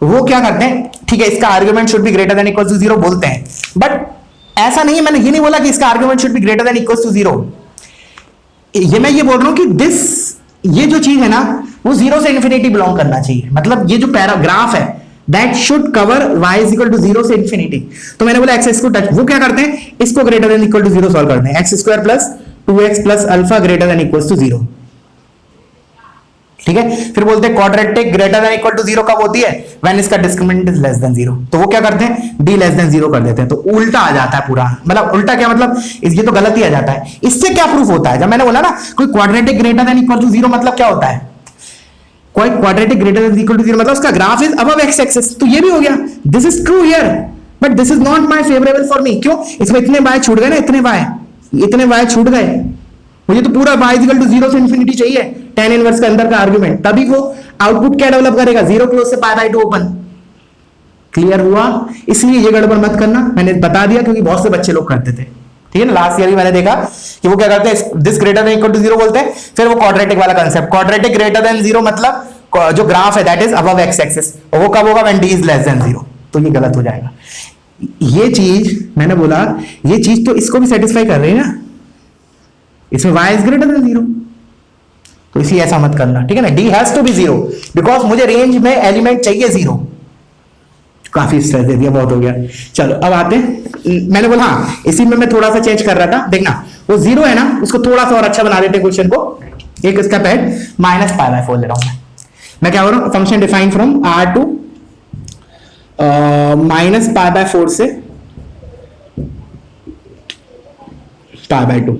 वो क्या करते हैं, ठीक है, इसका argument should be greater than equal to 0 बोलते हैं, बट ऐसा नहीं, मैंने ये नहीं बोला कि इसका argument should be greater than equal to 0। ये मैं ये बोल रहा हूं कि दिस, ये जो चीज है ना वो 0 से इंफिनिटी बिलोंग करना चाहिए। मतलब ये जो पैराग्राफ है that should cover y is equal to 0 से इंफिनिटी। तो मैंने बोला x को टच, वो क्या करते हैं, इसको greater than equal to 0 solve करते हैं। x square plus 2x plus alpha greater than equal to 0, ठीक है। फिर बोलते हैं quadratic greater than equal to 0 कब होती है, व्हेन इसका डिस्क्रिमिनेंट इज लेस देन 0। तो वो क्या करते हैं, d लेस देन 0 कर देते हैं, तो उल्टा आ जाता है पूरा। मतलब उल्टा क्या मतलब, ये तो गलत ही आ जाता है। इससे क्या प्रूफ होता है, जब मैंने बोला ना कोई quadratic greater than equal to 0 मतलब क्या होता है, कोई quadratic greater than equal to 0 मतलब उसका graph is above x axis. तो ये भी हो गया, this is true here, but this is not my favourable for me. क्यों, इसमें इतने y छूट गए ना, इतने y छूट गए, मुझे तो पूरा y इक्वल टू 0 से इंफिनिटी चाहिए tan इनवर्स के अंदर का आर्गुमेंट, तभी वो आउटपुट क्या डेवलप करेगा, 0 क्लोज से पाई बाय 2 ओपन। क्लियर हुआ, इसलिए ये गड़बड़ मत करना, मैंने बता दिया क्योंकि बहुत से बच्चे लोग करते थे, ठीक है ना। लास्ट ईयर भी मैंने देखा कि वो क्या करते हैं, this greater than equal to 0 बोलते हैं, फिर वो क्वाड्रेटिक वाला कांसेप्ट, क्वाड्रेटिक ग्रेटर देन 0 मतलब जो ग्राफ है that is above x axis, और वो कब होगा, when d is less than 0। तो ये गलत हो जाएगा। ये चीज मैंने बोला, ये चीज तो इसको भी सेटिस्फाई कर रही है ना, इसमें y इज ग्रेटर देन 0, तो इसलिए ऐसा मत करना, ठीक है ना। d has to be 0 because मुझे रेंज में एलिमेंट चाहिए 0। काफी स्ट्रेस दे दिया, बहुत हो गया। चलो अब आते हैं, मैंने बोला हाँ इसी में मैं थोड़ा सा चेंज कर रहा था। देखना वो 0 है ना, उसको थोड़ा सा और अच्छा बना देते हैं क्वेश्चन को, एक step head, minus pi by 4 ले रहा हूं मैं क्या हो रहा हूं, function define from r to minus pi by 4 से pi by 2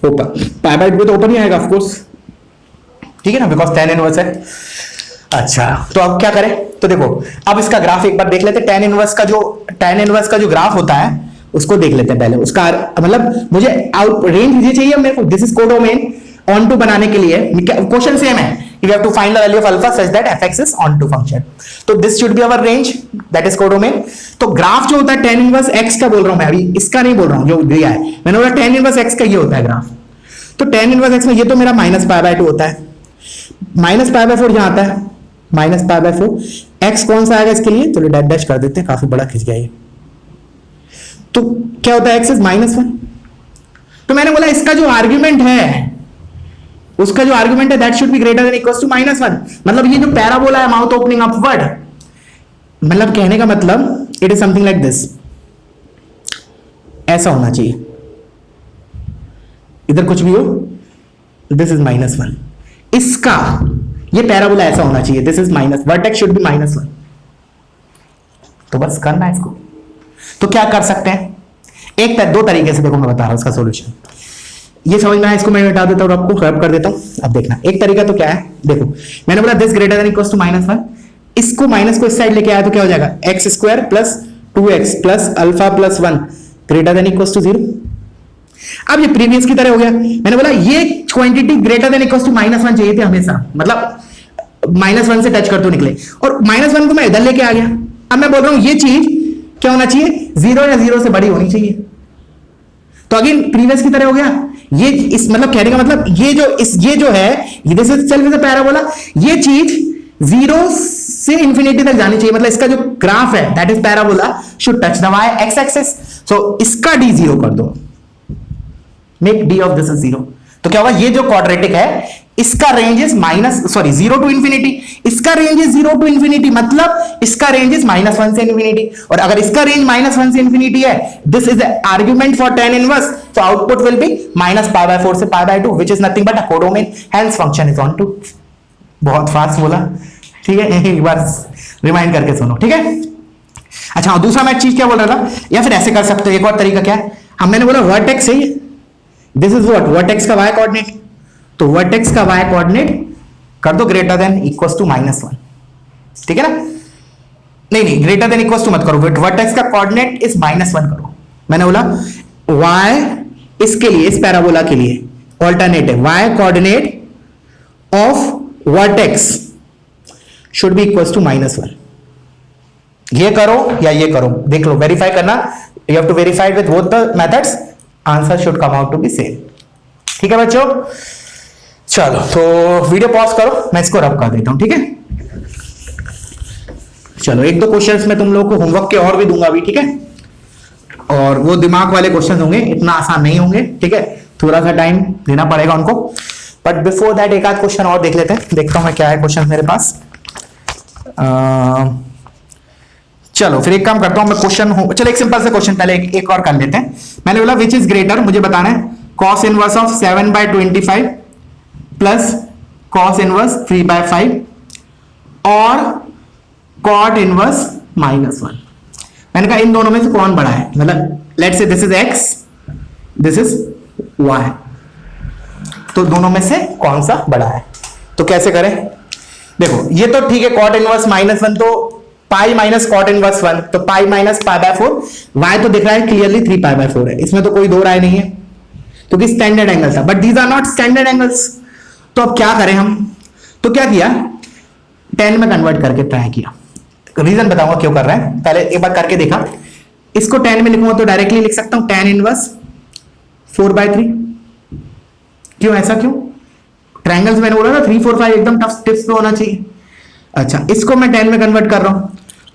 open, pi by 2 तो ओपन ही आएगा ऑफ कोर्स, ठीक है ना, बिकॉज tan इनवर्स है। अच्छा तो अब क्या करें, तो देखो अब इसका ग्राफ एक बार देख लेते हैं। tan इनवर्स का जो ग्राफ होता है उसको देख लेते हैं पहले। उसका मतलब मुझे आउट रेंज ये चाहिए मेरे को, this is codomain onto बनाने के लिए क्वेश्चन सेम है, you have to find the value of alpha such that fx is onto function, तो this should be our range, that is codomain। तो ग्राफ जो होता है tan इनवर्स x का बोल रहा हूं मैं, अभी इसका नहीं बोल रहा हूं जो दिया है, मैंने बोला tan इनवर्स x का ये होता है ग्राफ। तो tan इनवर्स x में ये तो मेरा माइनस पाई बाय 2 होता है, माइनस पाई बाय 4 यहां आता है, माइनस पाई बाय 4। एक्स कौन सा आएगा इसके लिए, चलो डैश डैश कर देते हैं, काफी बड़ा खिंच गया ये। तो क्या होता है, एक्स इज -1। तो मैंने बोला इसका जो आर्ग्यूमेंट है, उसका जो आर्ग्यूमेंट है that should be greater than equals to -1। मतलब ये जो पैराबोला है माउथ ओपनिंग अपवर्ड, मतलब कहने का मतलब it is something like this, ऐसा होना चाहिए, इधर कुछ भी हो, दिस इज -1। इसका ये पैराबोला ऐसा होना चाहिए, this is minus, vertex should B -1। तो बस करना है इसको। तो क्या कर सकते हैं, दो तरीके से, देखो मैं बता रहा हूं इसका सॉल्यूशन। ये समझ में आया, इसको मैं मिटा देता हूं और आपको रब कर देता हूं। अब देखना, एक तरीका तो क्या है, देखो मैंने बोला this greater than equals to -1, इसको माइनस को इस साइड लेके आया तो क्या हो जाएगा, x² plus 2x plus alpha plus 1 greater than equals to 0। अब ये प्रीवियस की तरह हो गया, मैंने बोला ये quantity greater than equals to -1 चाहिए थी हमेशा, मतलब -1 से टच करते निकले, और -1 को मैं इधर लेके आ गया। अब मैं बोल रहा हूं ये चीज क्या होना चाहिए, 0 या 0 से बड़ी होनी चाहिए। तो अगेन प्रीवियस की तरह हो गया ये, इस मतलब कहने का मतलब ये जो है this is self is a parabola, ये चीज 0 से इंफिनिटी तक जानी चाहिए, मतलब इसका जो ग्राफ है that is parabola should touch the y x axis. So इसका d 0 कर दो, make d of this is 0। तो क्या होगा, ये जो क्वाड्रेटिक है इसका रेंज इज 0 टू इंफिनिटी, इसका रेंज इज 0 टू इंफिनिटी, मतलब इसका रेंज इज -1 से इंफिनिटी। और अगर इसका रेंज -1 से इंफिनिटी है, this is argument for tan inverse, so output will be -π/4 से π/2 which is nothing but a codomain, hence function is on 2। बहुत फास्ट बोला, ठीक है, एक बार रिमाइंड करके सुनो, ठीक है। अच्छा दूसरा मैं चीज क्या बोल रहा था, या फिर ऐसे कर सकते हो, एक और तरीका क्या है, मैंने बोला वर्टेक्स है, दिस इज व्हाट, वर्टेक्स का y कोऑर्डिनेट, तो वर्टेक्स का y कोऑर्डिनेट कर दो ग्रेटर देन इक्वल्स टू -1, ठीक है ना। नहीं ग्रेटर देन इक्वल्स टू मत करो, वर्टेक्स का कोऑर्डिनेट इज -1 करो। मैंने बोला y इसके लिए, इस पैराबोला के लिए alternative y coordinate of vertex should be equals to -1। ये करो या ये करो, देख लो, वेरीफाई करना, you have to verify with both the methods, answer should come out to be same. ठीक है बच्चों, चलो तो वीडियो पॉज करो, मैं इसको रब कर देता हूं, ठीक है। चलो एक दो क्वेश्चंस मैं तुम लोगों को होमवर्क के और भी दूंगा अभी, ठीक है, और वो दिमाग वाले क्वेश्चंस होंगे, इतना आसान नहीं होंगे, ठीक है, थोड़ा सा टाइम देना पड़ेगा उनको। बट बिफोर दैट एक आध क्वेश्चन और देख लेते हैं, देखता हूं मैं क्या है क्वेश्चन मेरे पास। चलो फिर एक काम करता हूं मैं, चलो एक सिंपल से क्वेश्चन पहले एक और कर लेते हैं। मैंने बोला विच इज ग्रेटर, मुझे बताना है cos inverse of 7/25 plus cos inverse 3/5 और cot इनवर्स -1। मैंने कहा इन दोनों में से कौन बड़ा है, मतलब let's say this is x, this is y, तो दोनों में से कौन सा बड़ा है। तो कैसे करें, देखो ये तो ठीक है, cot इनवर्स -1 तो पाई माइनस कॉट इनवर्स 1, तो पाई माइनस π/4, y तो दिख रहा है क्लियरली 3π/4 है, इसमें तो कोई दो राय नहीं है, क्योंकि स्टैंडर्ड एंगल था, but these are not standard angles. तो अब क्या करें हम, तो क्या किया, tan में कन्वर्ट करके ट्राई किया, रीजन बताऊंगा क्यों कर रहे हैं, पहले एक बार करके देखा। इसको tan में लिखूंगा तो डायरेक्टली लिख सकता हूं tan इनवर्स 4/3। क्यों, ऐसा क्यों, ट्रायंगल्स मैंने बोला ना 3, 4, 5 एकदम टफ टिप्स पे होना चाहिए। अच्छा इसको मैं tan में कन्वर्ट कर रहा हूं,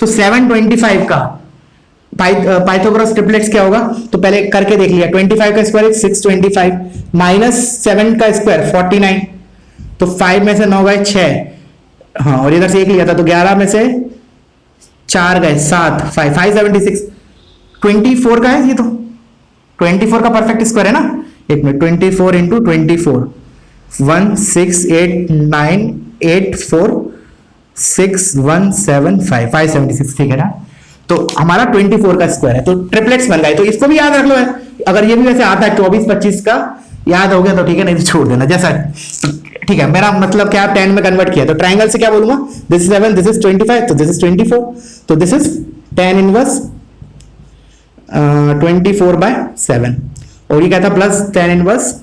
तो 725 का पाइथागोरस ट्रिपलेट्स क्या होगा, तो पहले करके देख लिया, 25 का स्क्वायर 625 माइनस 7 का स्क्वायर 49, तो 5 में से 9 गए 6, हाँ और इधर से 1 लिया था, तो 11 में से 4 गए 7, 576, 24 का है ये, तो 24 का परफेक्ट स्क्वायर है ना, एक मिनट, 24 इंटू 24 16898461755 576, ठीक है ना। तो हमारा 24 का स्क्वायर है, तो ट्रिपलेट्स बन गए, तो इसको भी याद रख लो है, अगर ये भी वैसे आता है 24-25 का याद हो गया तो ठीक है, नहीं तो छोड़ देना जैसा, ठीक है। मेरा मतलब क्या, tan में कन्वर्ट किया, तो ट्रायंगल से क्या बोलूंगा, दिस इज 7, दिस इज 25, तो दिस इज 24, तो दिस इज tan इनवर्स 24/7, और ये क्या था प्लस tan इनवर्स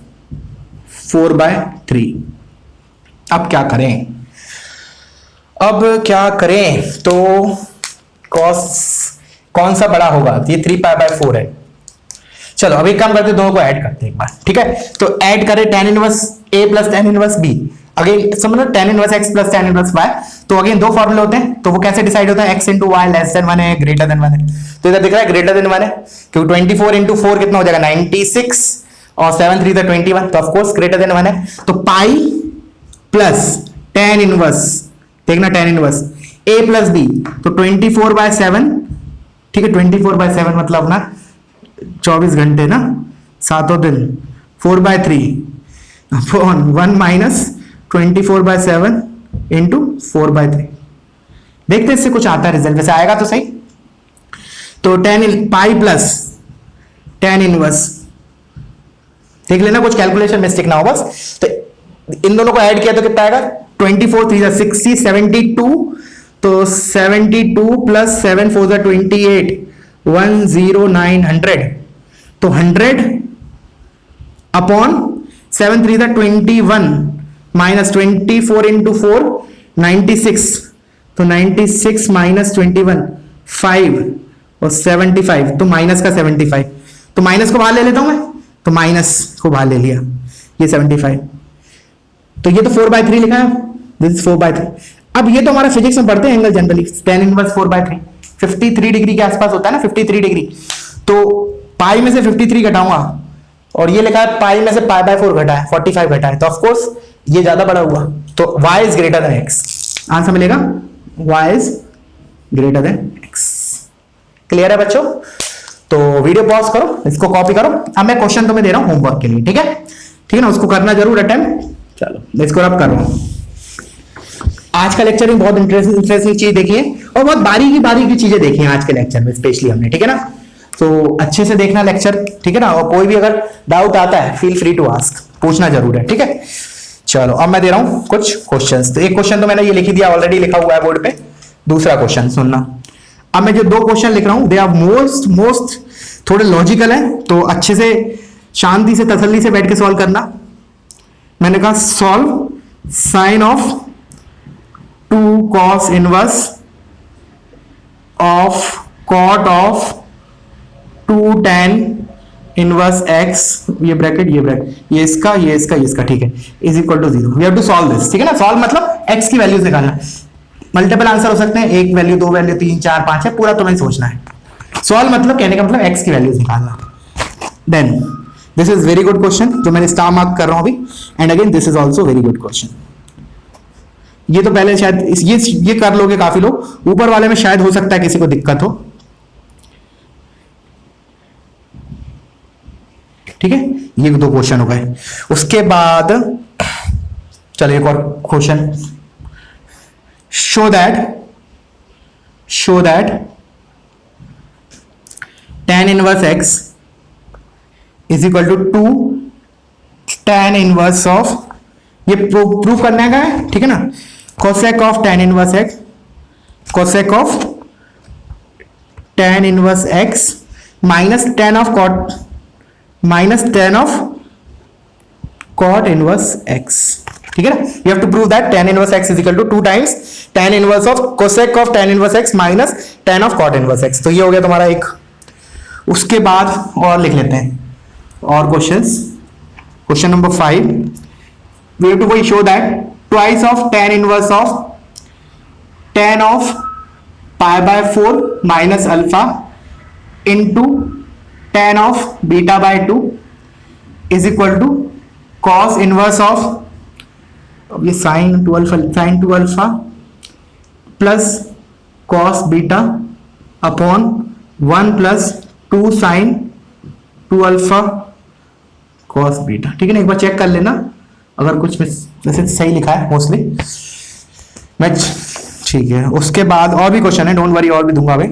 4/3। अब क्या करें, तो cos कौन सा बड़ा होगा, ये 3π/4 है। चलो अब एक काम करते, दोनों को ऐड करते हैं एक बार, ठीक है। तो ऐड करें tan inverse a plus tan inverse b, again समझो tan inverse x plus tan inverse y, तो अगेन दो फॉर्मूले होते हैं, तो वो कैसे डिसाइड होता है, x into y less than 1 है ग्रेटर देन 1 है, तो इधर दिख रहा है ग्रेटर देन 1 है, क्योंकि 24 इंटू 4 कितना हो जाएगा 96 और 7 3 21, तो ऑफ कोर्स ग्रेटर देन 1 है, तो पाई प्लस tan इनवर्स, देखना tan inverse a plus b, तो 24/7, ठीक है 24/7 मतलब अपना 24 घंटे ना, सातों दिन, 4/3 अपॉन 1 माइनस 24/7 इंटू 4/3, देखते इससे कुछ आता है रिजल्ट, वैसे आएगा तो सही। तो पाई प्लस tan इनवर्स, देख लेना कुछ कैलकुलेशन मिस्टेक ना हो बस। तो इन दोनों को ऐड किया तो कितना आएगा, 24 3 60 72, तो 72 प्लस 7 4 28 109 100, तो 100 अपॉन 7 3 21 माइनस 24 इंटू 4 96, तो 96 माइनस 21 5 और 75, तो माइनस का 75, तो माइनस को बाहर ले लेता हूं मैं, तो माइनस को बाहर ले लिया, ये 75, तो ये तो 4/3 लिखा है, दिस इज 4/3। अब ये तो हमारा फिजिक्स में पढ़ते हैं angle generally, tan inverse 4/3 53 degree के आसपास होता है ना, 53 डिग्री, तो पाई में से 53 घटाऊंगा, और ये लिखा है पाई में से π/4 घटा है, 45 घटा है, तो ऑफ कोर्स ये ज्यादा बड़ा हुआ, तो y is greater then x, answer मिलेगा y is greater then x। Clear है बच्चों? तो वीडियो पॉज करो, इसको कॉपी करो, अब मैं क्वेश्चन तुम्हें दे रहा हूं होमवर्क के लिए, ठीक है, ठीक है ना, उसको करना जरूर अटेम्प्ट। चलो इसको रब कर रहा हूं। आज का लेक्चर में बहुत इंटरेस्टिंग चीज देखी है, और बहुत बारीकी बारीकी चीजें देखी हैं आज के लेक्चर में स्पेशली हमने, ठीक है ना, तो अच्छे से देखना लेक्चर, ठीक है ना, और कोई भी अगर डाउट आता है फील फ्री टू आस्क, पूछना जरूर है, ठीक है। चलो अब मैं दे रहा हूं कुछ क्वेश्चंस, तो एक क्वेश्चन तो मैंने ये लिख दिया, ऑलरेडी लिखा हुआ है बोर्ड पे, दूसरा क्वेश्चन सुनना। अब मैं जो दो क्वेश्चन लिख रहा हूं दे आर मोस्ट थोड़े लॉजिकल है, तो अच्छे से शांति से तसल्ली से बैठ के सॉल्व करना। मैंने कहा solve sine of 2 cos inverse of cot of 2 tan inverse x, ये ब्रैकेट ये इसका ये इसका ये इसका, ठीक है, is equal to 0। We have to solve this, ठीक है ना, सॉल्व मतलब x की वैल्यूज निकालना, मल्टीपल आंसर हो सकते हैं, एक वैल्यू, दो वैल्यू, 3 4 5 है, पूरा तुम्हें सोचना है। सॉल्व मतलब कहने का मतलब x की वैल्यूज निकालना। Then this is very good question जो मैंने स्टार मार्क कर रहा हूं अभी, and again this is also very good question. ये तो पहले शायद ये कर लोगे काफी लोग, ऊपर वाले में शायद हो सकता है किसी को दिक्कत हो, ठीक है, ये दो क्वेश्चन हो गए। उसके बाद चलो एक और question, show that tan inverse x is equal to 2 tan inverse of, ये प्रूव करने का है, ठीक है ना, cosec of tan inverse x, cosec of tan inverse x minus tan of cot inverse x, ठीक है ना, you have to prove that tan inverse x is equal to 2 times tan inverse of cosec of tan inverse x minus tan of cot inverse x, तो ये हो गया तुम्हारा एक। उसके बाद और लिख लेते हैं और questions, question number 5, we have to show that twice of tan inverse of tan of π/4 minus alpha into tan of β/2 is equal to cos inverse of, अब ये sin 2 alpha plus cos beta upon 1 plus 2 sin 2 alpha cos beta, ठीक है ना, एक बार check कर लेना अगर कुछ वैसे सही लिखा है मोस्टली मैं, ठीक है। उसके बाद और भी क्वेश्चन है, डोंट वरी, और भी दूंगा भाई।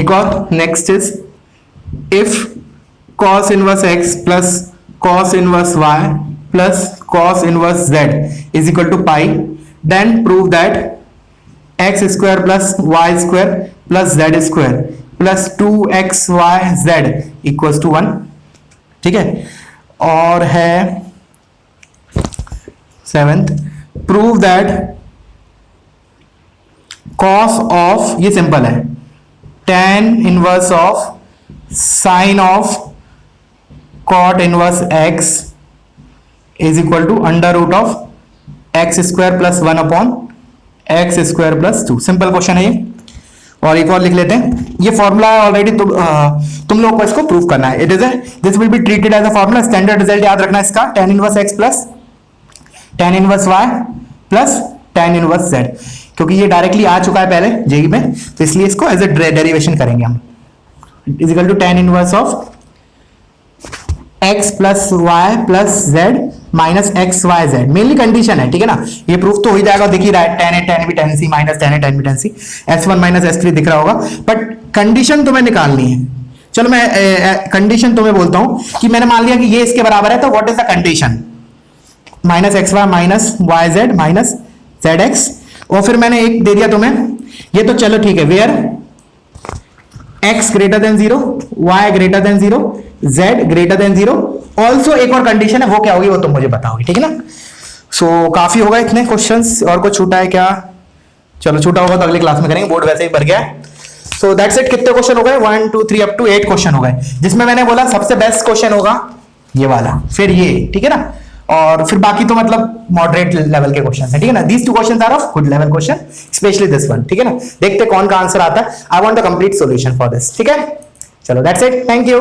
एक और next is if cos inverse x plus cos inverse y plus cos inverse z is equal to pi, then prove that x square plus y square plus z square plus 2xyz equals to 1, ठीक है। और है 7th, prove that cos ऑफ, ये simple है, tan inverse of sine of cot inverse x is equal to under root of x square plus 1 upon x square plus 2। Simple question है ये। और एक और लिख लेते हैं, ये फॉर्मूला ऑलरेडी तुम लोगों को इसको प्रूव करना है। It is this will be treated as a formula. Standard result याद रखना इसका, tan inverse x plus tan inverse y plus tan inverse z, क्योंकि ये डायरेक्टली आ चुका है पहले जेई में, तो इसलिए इसको एज ए डेरिवेशन करेंगे हम। Is equal to tan inverse of x plus y plus z minus x y z. Mainly condition है, ठीक है ना, ये प्रूफ तो हो ही जाएगा, दिख ही रहा है tan a tan b tan c minus tan a tan b tan c, s1 minus s3 दिख रहा होगा, बट कंडीशन तुम्हें निकालनी है। चलो मैं कंडीशन तुम्हें बोलता हूं कि मैंने मान लिया कि ये इसके बराबर है, तो what is the condition, minus x y minus y z minus z x. और फिर मैंने एक दे दिया तुम्हें, ये तो चलो ठीक है, where x greater than 0, y greater than 0, z greater than 0। Also एक और कंडीशन है, वो क्या होगी वो तुम मुझे बताओगे, ठीक है ना। सो काफी होगा इतने क्वेश्चंस, और कुछ छूटा है क्या? चलो छूटा होगा तो अगली क्लास में करेंगे, बोर्ड वैसे ही भर गया है। So that's it. कितने क्वेश्चन हो गए? 1 2 3 अप टू 8 क्वेश्चन हो गए, जिसमें मैंने बोला सबसे बेस्ट क्वेश्चन होगा ये वाला, फिर ये, ठीक है ना, और फिर बाकी तो मतलब मॉडरेट लेवल के क्वेश्चन है, ठीक है ना। These 2 question are of good level question, specially this one, ठीक है ना। देखते कौन का आंसर आता है। I want the complete solution for this, ठीक है। चलो दैट्स इट, थैंक यू।